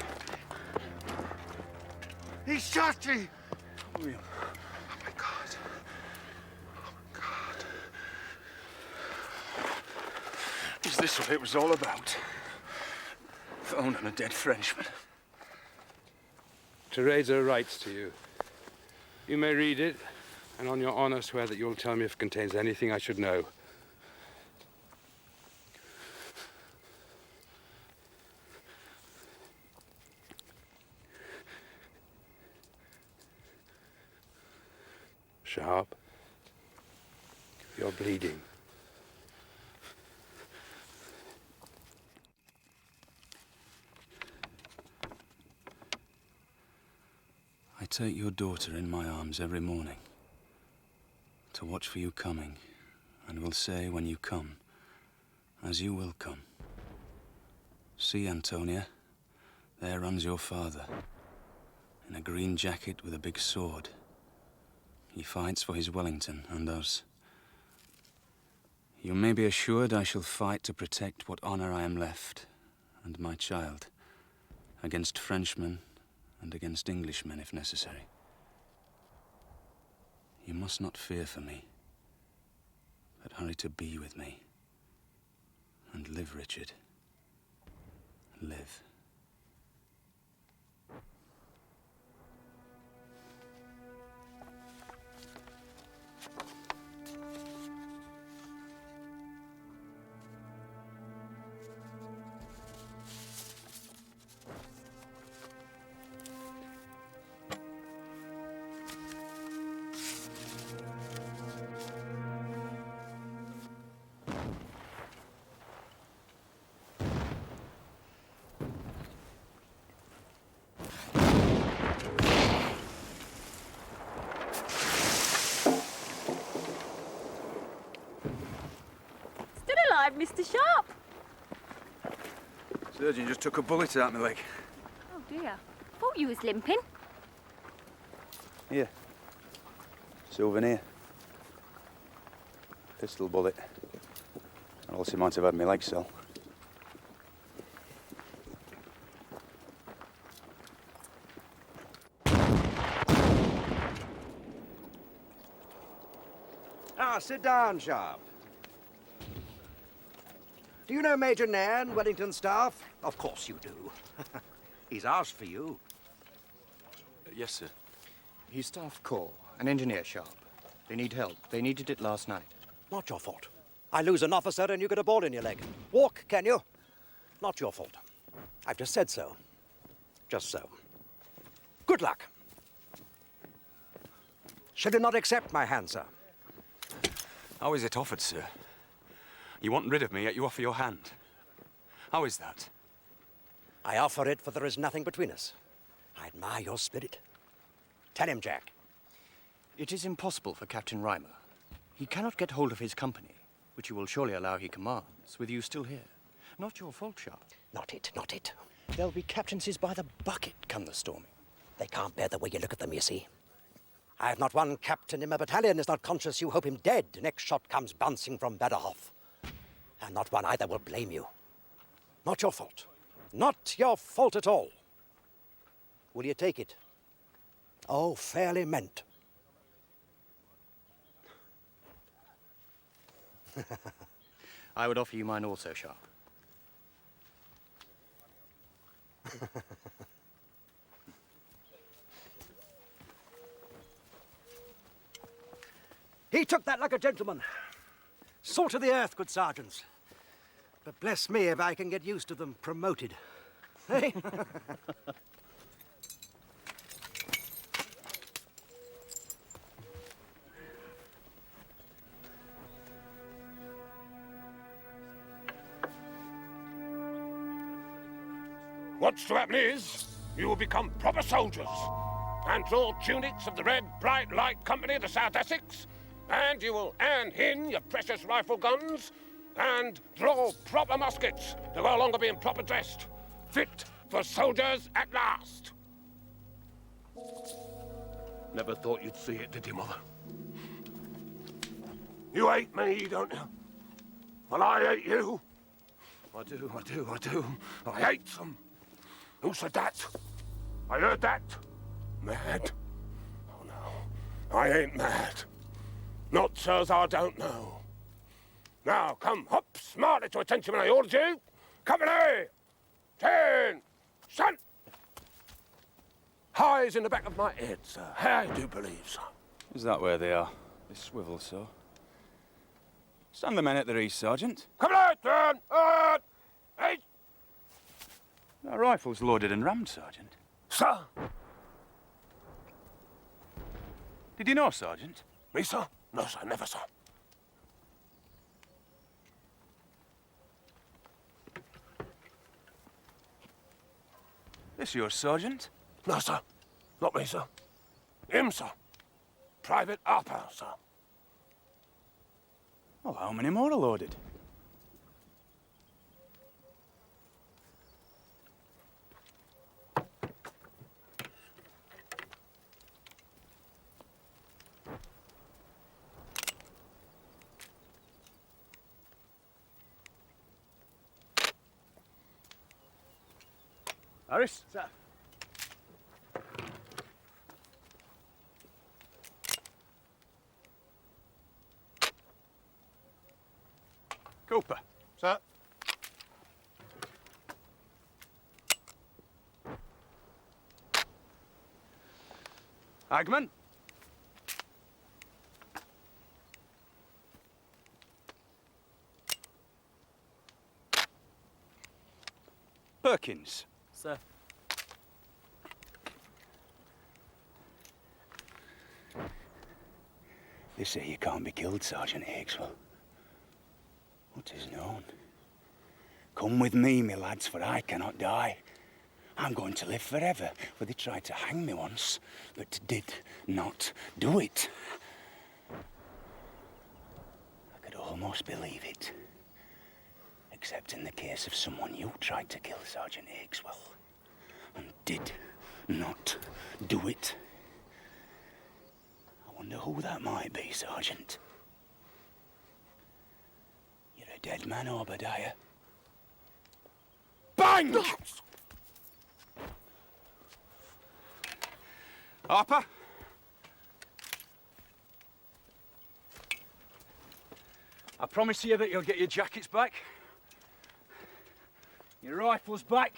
He shot you. William. Oh, my God. Oh, my God. Is this what it was all about? Phone on a dead Frenchman. Teresa writes to you. You may read it, and on your honor swear that you'll tell me if it contains anything I should know. Sharpe, you're bleeding. I take your daughter in my arms every morning to watch for you coming, and will say when you come, as you will come. See, Antonia, there runs your father, in a green jacket with a big sword. He fights for his Wellington and us. You may be assured I shall fight to protect what honor I am left, and my child, against Frenchmen and against Englishmen if necessary. You must not fear for me, but hurry to be with me. And live, Richard. Live. Mr. Sharpe. Surgeon just took a bullet out my leg. Oh dear. Thought you was limping. Here. Souvenir. Pistol bullet. Or else he might have had my leg sell. Ah, sit down, Sharpe. Do you know Major Nairn, Wellington staff? Of course you do. He's asked for you. Yes, sir. He's staff corps, an engineer Sharpe. They need help. They needed it last night. Not your fault. I lose an officer and you get a ball in your leg. Walk, can you? Not your fault. I've just said so. Just so. Good luck. Shall you not accept my hand, sir? How is it offered, sir? You want rid of me, yet you offer your hand. How is that? I offer it, for there is nothing between us. I admire your spirit. Tell him, Jack. It is impossible for Captain Reimer. He cannot get hold of his company, which you will surely allow he commands, with you still here. Not your fault, Sharpe. Not it, not it. There'll be captaincies by the bucket come the storming. They can't bear the way you look at them, you see. I have not one captain in my battalion is not conscious you hope him dead. The next shot comes bouncing from Badderhof. And not one either will blame you. Not your fault. Not your fault at all. Will you take it? Oh, fairly meant. I would offer you mine also, Sharpe. He took that like a gentleman. Salt of the earth, good sergeants. But bless me if I can get used to them promoted. Hey? What's to happen is, you will become proper soldiers, and draw tunics of the Red Bright Light Company of the South Essex, and you will hand in your precious rifle guns, and draw proper muskets to no longer being proper dressed, fit for soldiers at last. Never thought you'd see it, did you, Mother? You hate me, don't you? Well, I hate you. I do. I hate them. Who said that? I heard that. Mad? Oh, no. I ain't mad. Not so as I don't know. Now, come hop smartly to attention when I ordered you. Company! 10! Sun! Highs in the back of my head, sir. I do believe so. Is that where they are? They swivel so. Stand the men at their ease, Sergeant. Company! 10! 8! Our rifle's loaded and rammed, Sergeant. Sir? Did you know, Sergeant? Me, sir? No, sir. Never, sir. This yours, Sergeant? No, sir. Not me, sir. Him, sir. Private Harper, sir. Oh, how many more are loaded? Harris? Sir. Cooper? Sir. Agman? Perkins? Sir. They say you can't be killed, Sergeant Hakeswell. What is known? Come with me, me lads, for I cannot die. I'm going to live forever, for they tried to hang me once, but did not do it. I could almost believe it. Except in the case of someone you tried to kill, Sergeant Hakeswell, and did not do it. I wonder who that might be, Sergeant. You're a dead man, Obadiah. Bang! Harper? I promise you that you'll get your jackets back, your rifles back,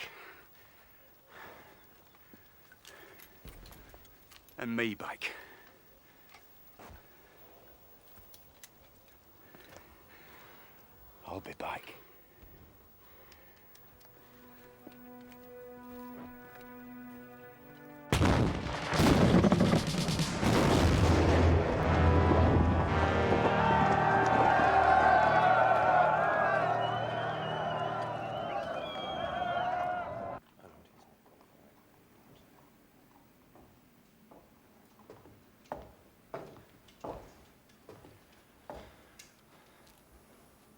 and me back. I'll be back.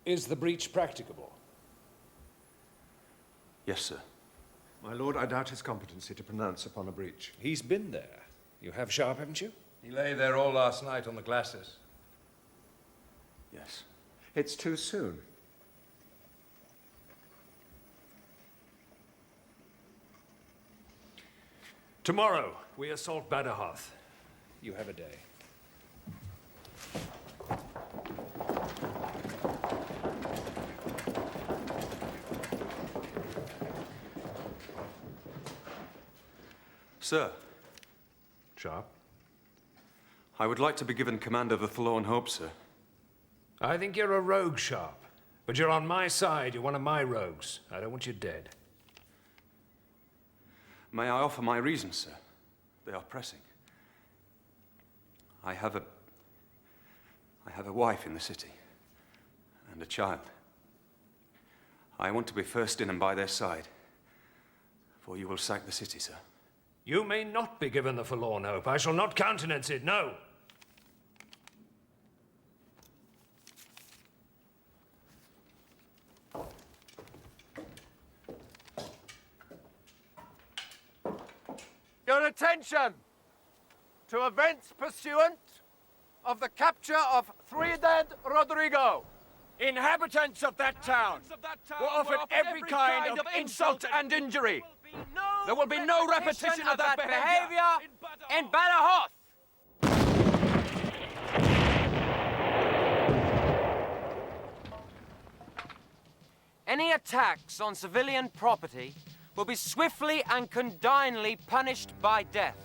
Is the breach practicable? Yes, sir. My lord, I doubt his competency to pronounce upon a breach. He's been there. You have Sharpe, haven't you? He lay there all last night on the glasses. Yes. It's too soon. Tomorrow, we assault Badajoz. You have a day. Sir. Sharpe? I would like to be given command of the Forlorn Hope, sir. I think you're a rogue, Sharpe. But you're on my side. You're one of my rogues. I don't want you dead. May I offer my reasons, sir? They are pressing. I have a wife in the city and a child. I want to be first in and by their side, for you will sack the city, sir. You may not be given the Forlorn Hope. I shall not countenance it, no. Your attention to events pursuant of the capture of Trinidad Rodrigo. Inhabitants of that town were offered every kind of insult and injury. There will be no repetition of that behavior in Badajoz. Any attacks on civilian property will be swiftly and condignly punished by death.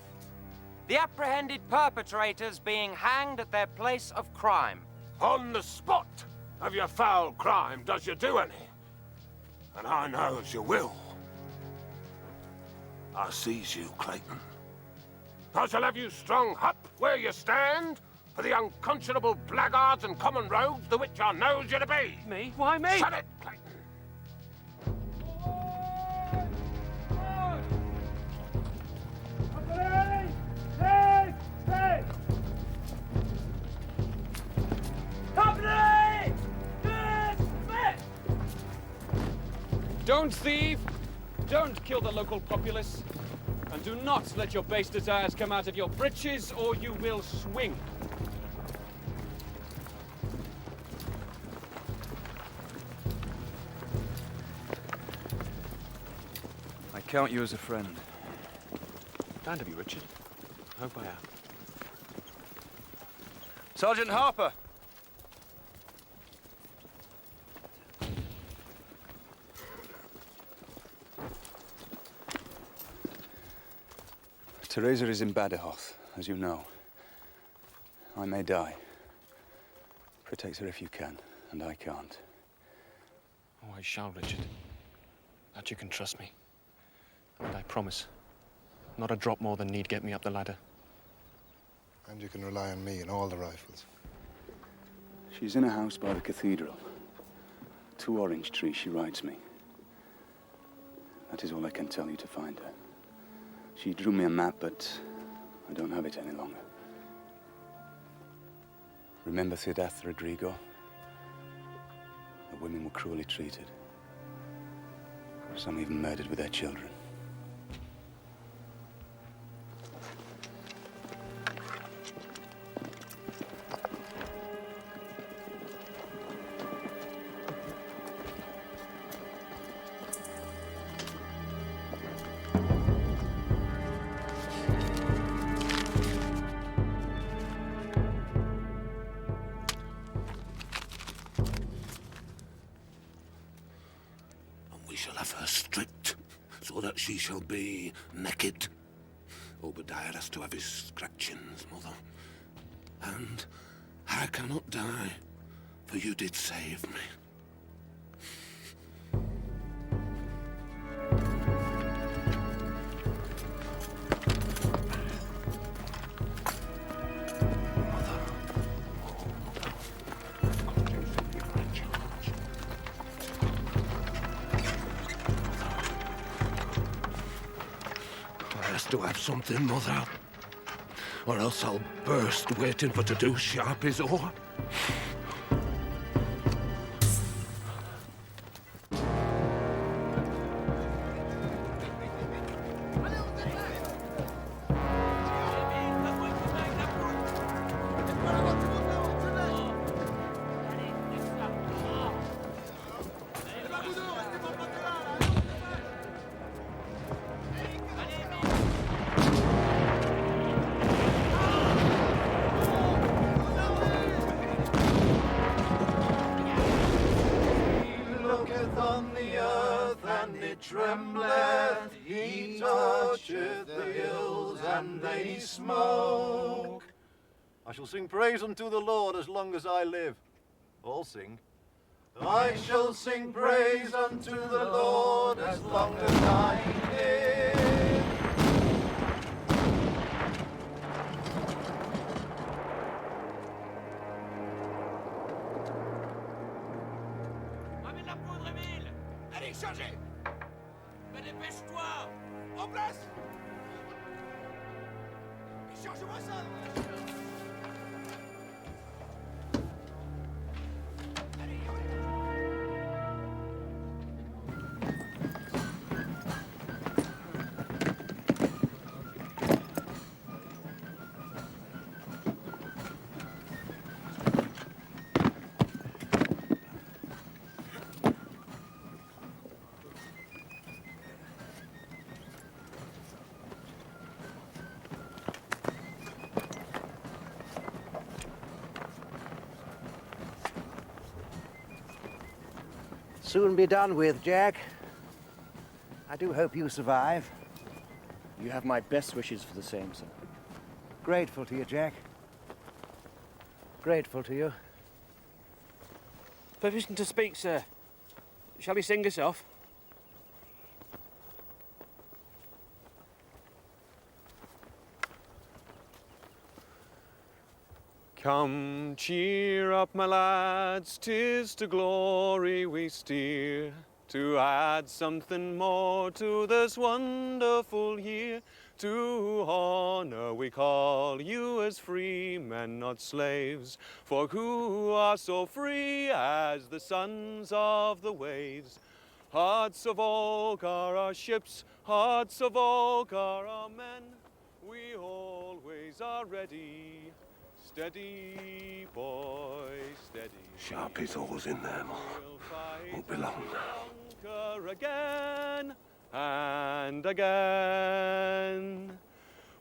The apprehended perpetrators being hanged at their place of crime. On the spot of your foul crime, does you do any? And I knows you will. I seize you, Clayton. I shall have you strung up where you stand for the unconscionable blackguards and common rogues the which I knows you to be. Me? Why me? Shut it, Clayton. Company! Dismiss! Don't thieve, don't kill the local populace, and do not let your base desires come out of your breeches, or you will swing. I count you as a friend. Kind of you, Richard. Hope I am. Sergeant Harper! Teresa is in Badajoz, as you know. I may die. Protect her if you can, and I can't. Oh, I shall, Richard. That you can trust me. And I promise, not a drop more than need get me up the ladder. And you can rely on me and all the rifles. She's in a house by the cathedral. 2 orange trees, she writes me. That is all I can tell you to find her. She drew me a map, but I don't have it any longer. Remember Ciudad Rodrigo? The women were cruelly treated. Some even murdered with their children. We shall have her stripped, so that she shall be naked. Obadiah has to have his scratchings, mother. And I cannot die, for you did save me. To have something, mother, or else I'll burst waiting for to do Sharpe's oar. and they smoke. I shall sing praise unto the Lord as long as I live. All sing. I shall sing praise unto the Lord as long as I live. Ramène la poudre, Émile! Allez, chargez! Mais dépêche-toi! En place! Et charge-moi ça! Soon be done with, Jack. I do hope you survive. You have my best wishes for the same, sir. Grateful to you, Jack. Grateful to you. Permission to speak, sir. Shall he sing us off? Come, cheer up, my lads, 'tis to glory we steer, to add something more to this wonderful year. To honor we call you as free men, not slaves, for who are so free as the sons of the waves? Hearts of oak are our ships, hearts of oak are our men, we always are ready. Steady, boy, steady. Sharpe is always in there, won't be long now. Conquer again and again.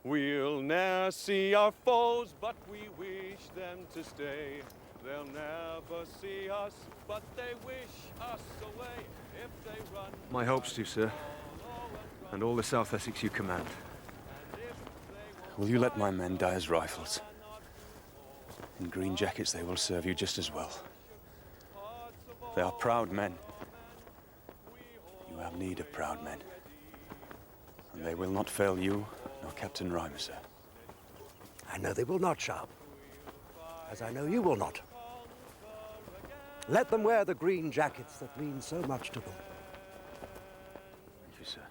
We'll ne'er see our foes, but we wish them to stay. They'll never see us, but they wish us away. If they run... My hopes to, sir, and all the South Essex you command. Will you let my men die as rifles? In green jackets they will serve you just as well. They are proud men. You have need of proud men. And they will not fail you, nor Captain Reimer, sir. I know they will not, Sharpe. As I know you will not. Let them wear the green jackets that mean so much to them. Thank you, sir.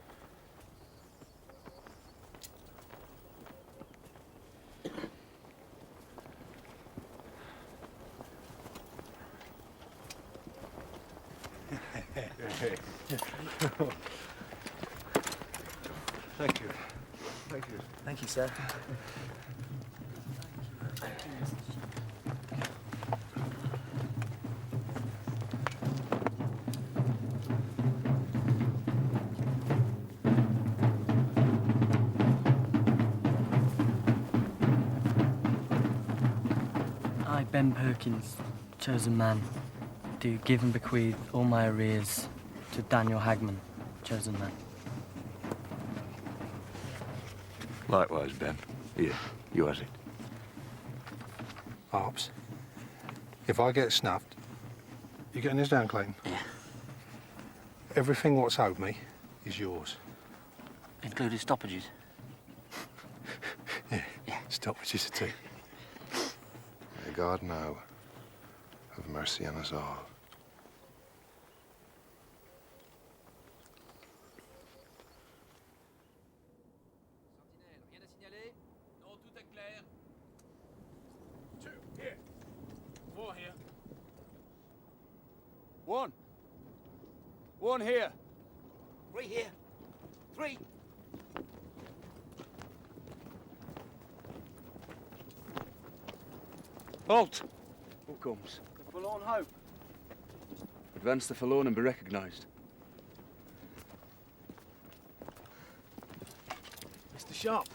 Thank you. Thank you. Thank you, sir. I, Ben Perkins, chosen man, do give and bequeath all my arrears to Daniel Hagman, chosen man. Likewise, Ben. Here, you has it. Harps, if I get snapped, you getting this down, Clayton? Yeah. Everything what's owed me is yours. Including stoppages. Yeah. Stoppages too. May God now have mercy on us all. One here. 3 here. 3. Halt! Who comes? The forlorn hope. Advance the forlorn and be recognized. Mr. Sharpe,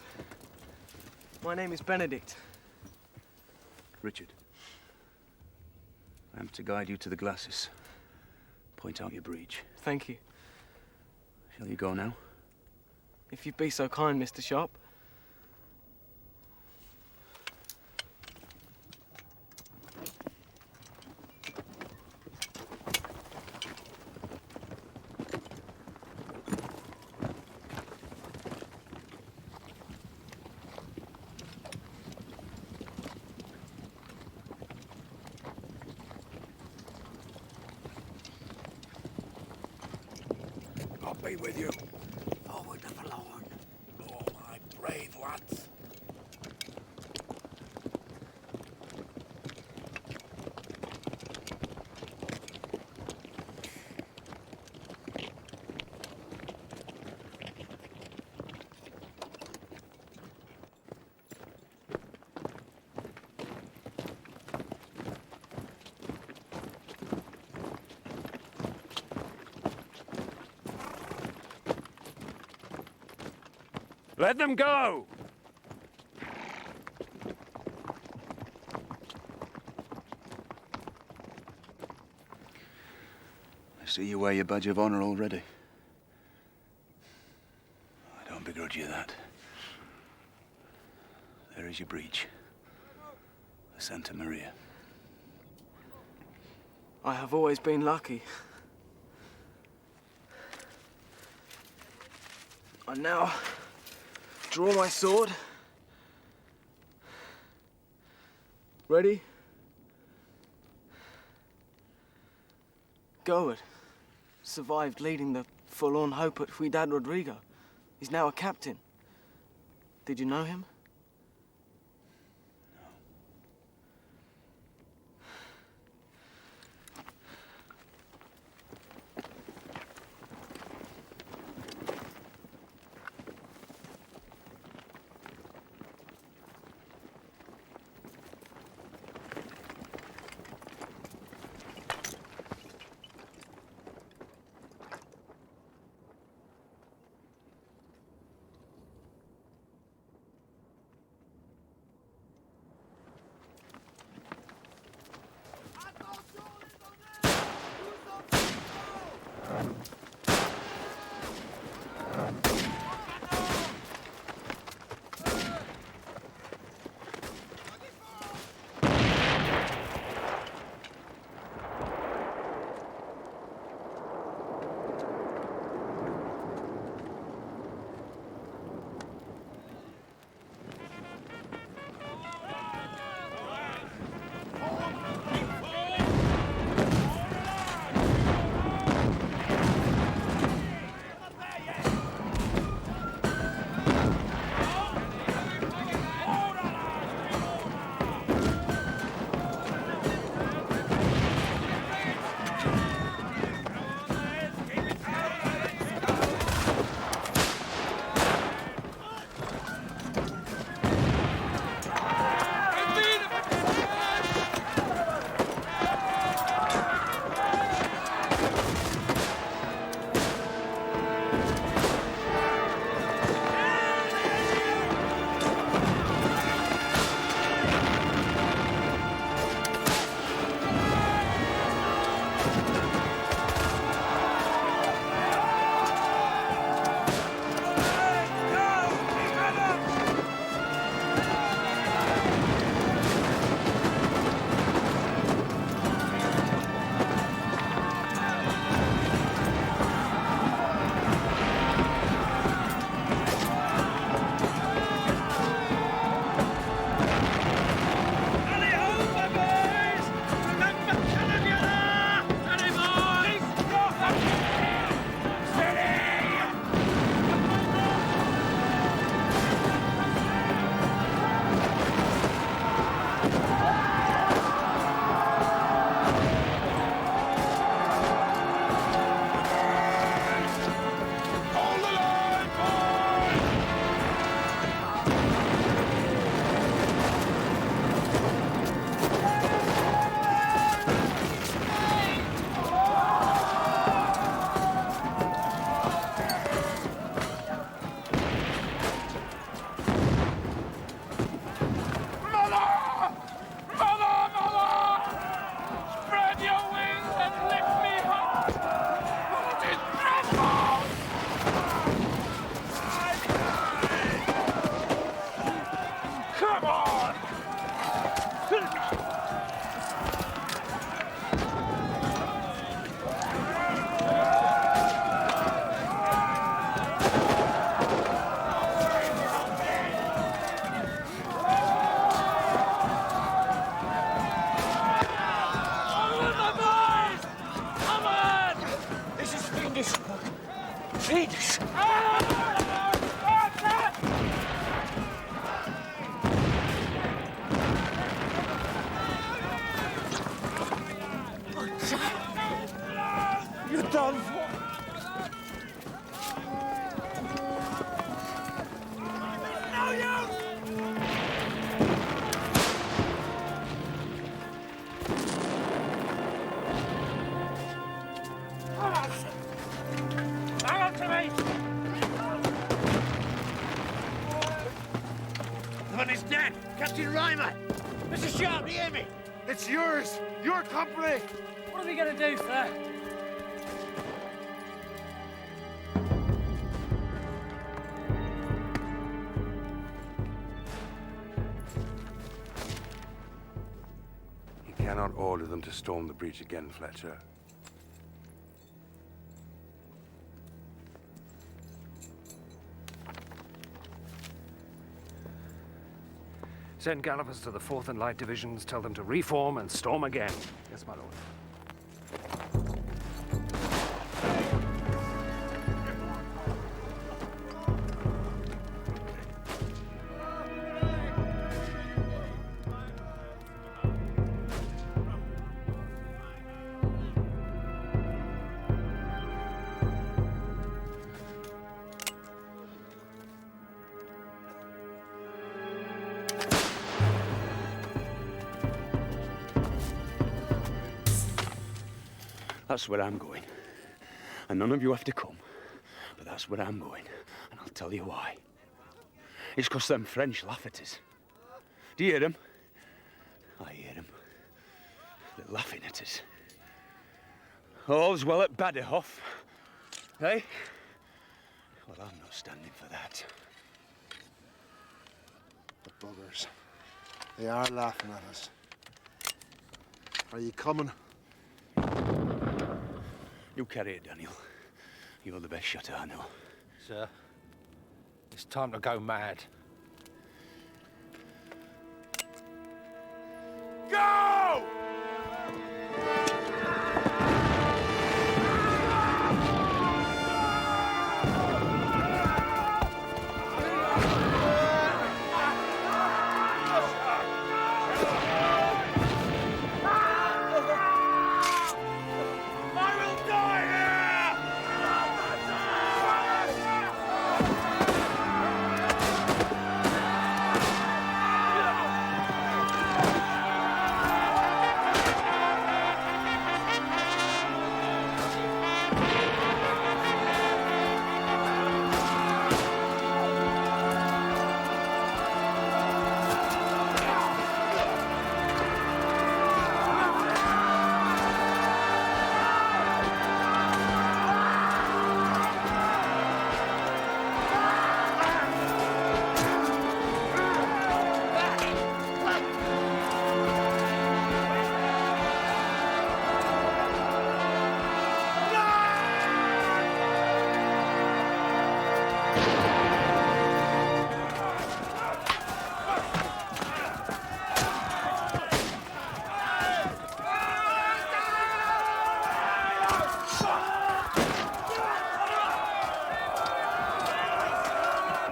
my name is Benedict. Richard. I am to guide you to the glasses. Point out your breach. Thank you. Shall you go now? If you'd be so kind, Mr. Sharpe. be with you. Forward the forlorn. Oh, my brave lads. Let them go! I see you wear your badge of honor already. I don't begrudge you that. There is your breech. The Santa Maria. I have always been lucky. I now draw my sword. Ready? Goad survived leading the forlorn hope at Ciudad Rodrigo. He's now a captain. Did you know him? on his dead! Captain Reimer! Mr. Sharpe, do you hear me? It's yours! Your company! What are we going to do, sir? You cannot order them to storm the breach again, Fletcher. Send gallopers to the 4th and Light Divisions, tell them to reform and storm again. Yes, my lord. That's where I'm going. And none of you have to come. But that's where I'm going. And I'll tell you why. It's 'cause them French laugh at us. Do you hear them? I hear them. They're laughing at us. All's well at Badehof. Eh? Well, I'm not standing for that. The buggers. They are laughing at us. Are you coming? You carry it, Daniel. You're the best shot I know. Sir, it's time to go mad. Go!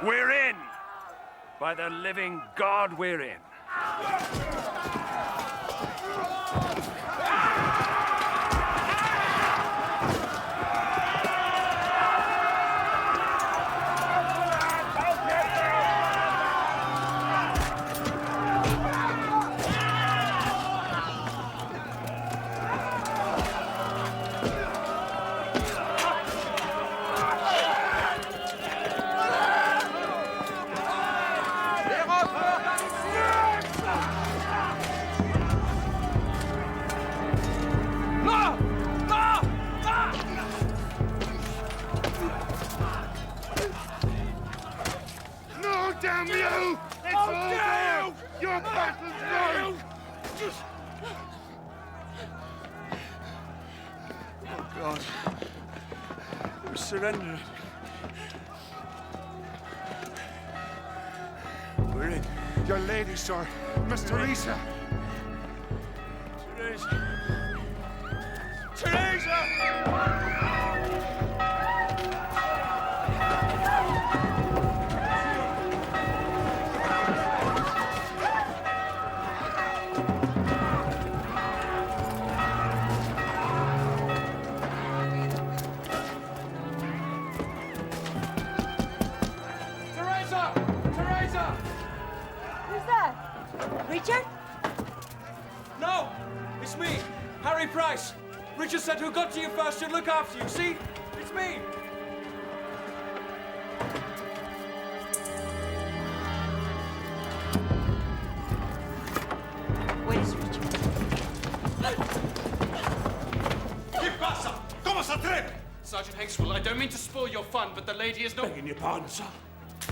We're in! By the living God, we're in. No, damn you! It's all down! Your battle's won! Oh, God. We're surrendering. We're in. Your lady, sir. Miss Teresa. Teresa. Teresa! Teresa! Who's that? Richard? No! It's me, Harry Price. Richard said who got to you first should look after you. See? It's me! Hexwell, I don't mean to spoil your fun, but the lady is not... Begging your pardon, sir.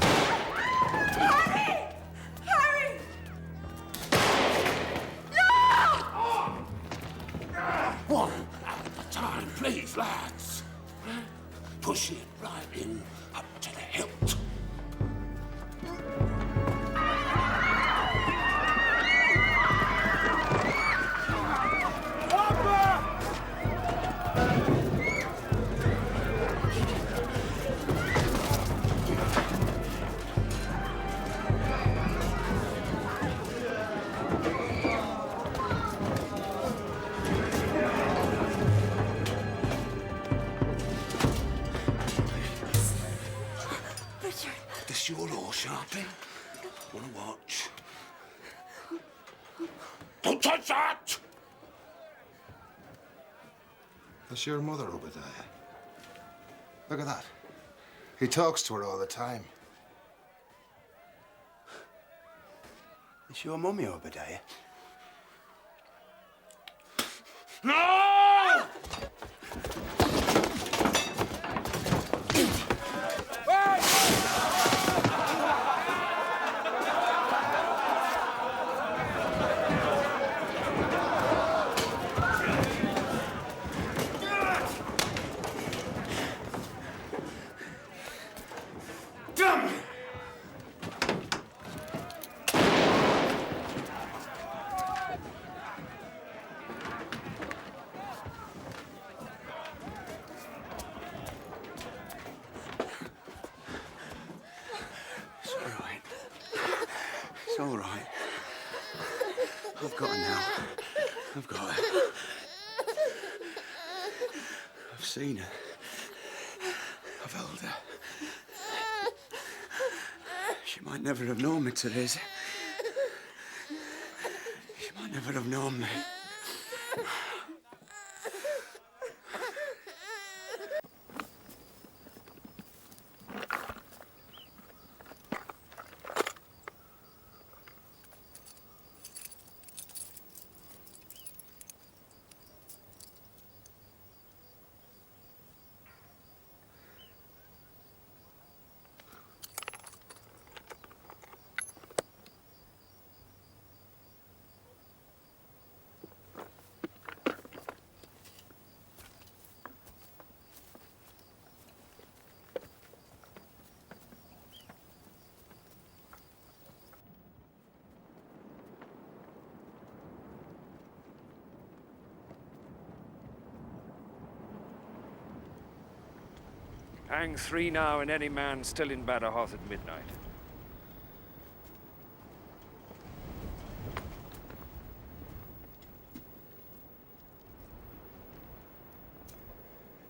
Harry! Harry! One at a time, please, lads. Push it right in up to the hilt. This your law, Sharpe? Wanna watch? Don't touch that! That's your mother, Obadiah. Look at that. He talks to her all the time. It's your mummy, Obadiah. No! Damn! It's all right. It's all right. I've got her now. I've got her. I've seen her. I've held her. She might never have known me, Teresa. She might never have known me. Hang 3 now and any man still in Badajoz at midnight.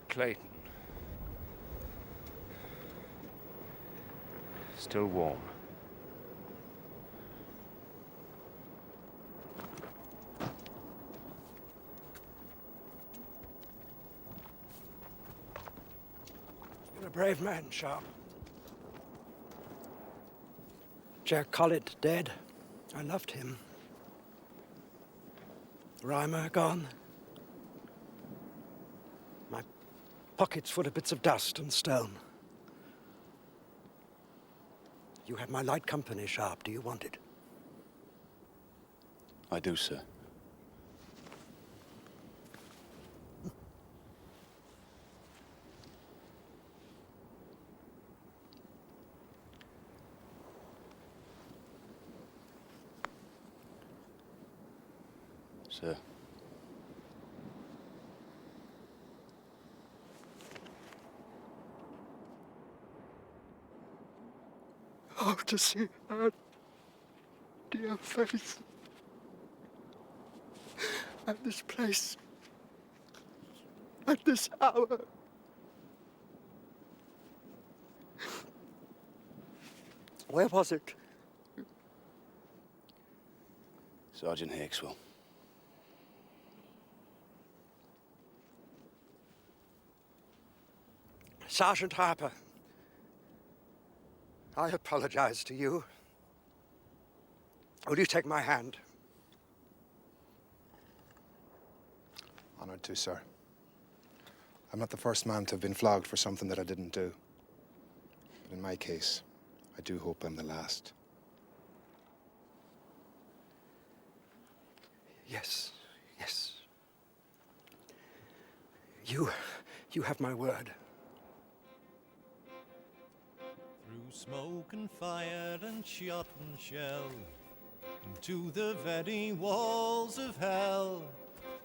Clayton. Still warm. You're a brave man, Sharpe. Jack Collett dead. I loved him. Reimer gone. My pockets full of bits of dust and stone. You have my light company, Sharpe. Do you want it? I do, sir. Sir. Oh, to see her dear face at this place, at this hour. Where was it? Sergeant Hexwell. Sergeant Harper, I apologize to you. Will you take my hand? Honored to, sir. I'm not the first man to have been flogged for something that I didn't do. But in my case, I do hope I'm the last. Yes, yes. You have my word. Through smoke and fire and shot and shell, into the very walls of hell,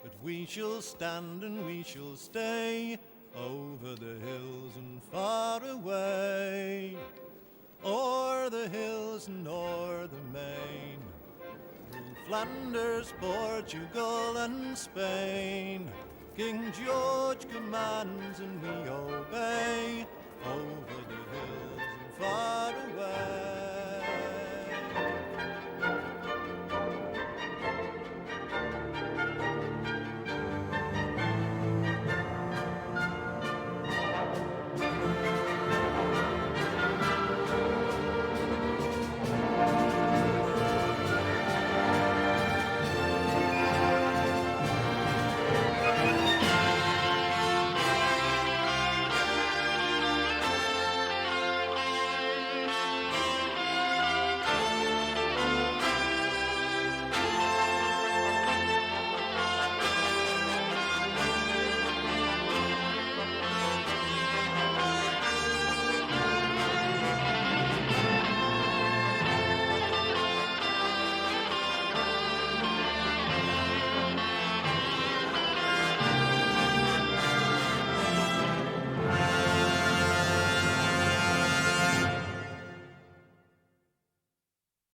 but we shall stand and we shall stay, over the hills and far away, o'er the hills and o'er the main, through Flanders, Portugal and Spain. King George commands and we obey, over the hills and far away.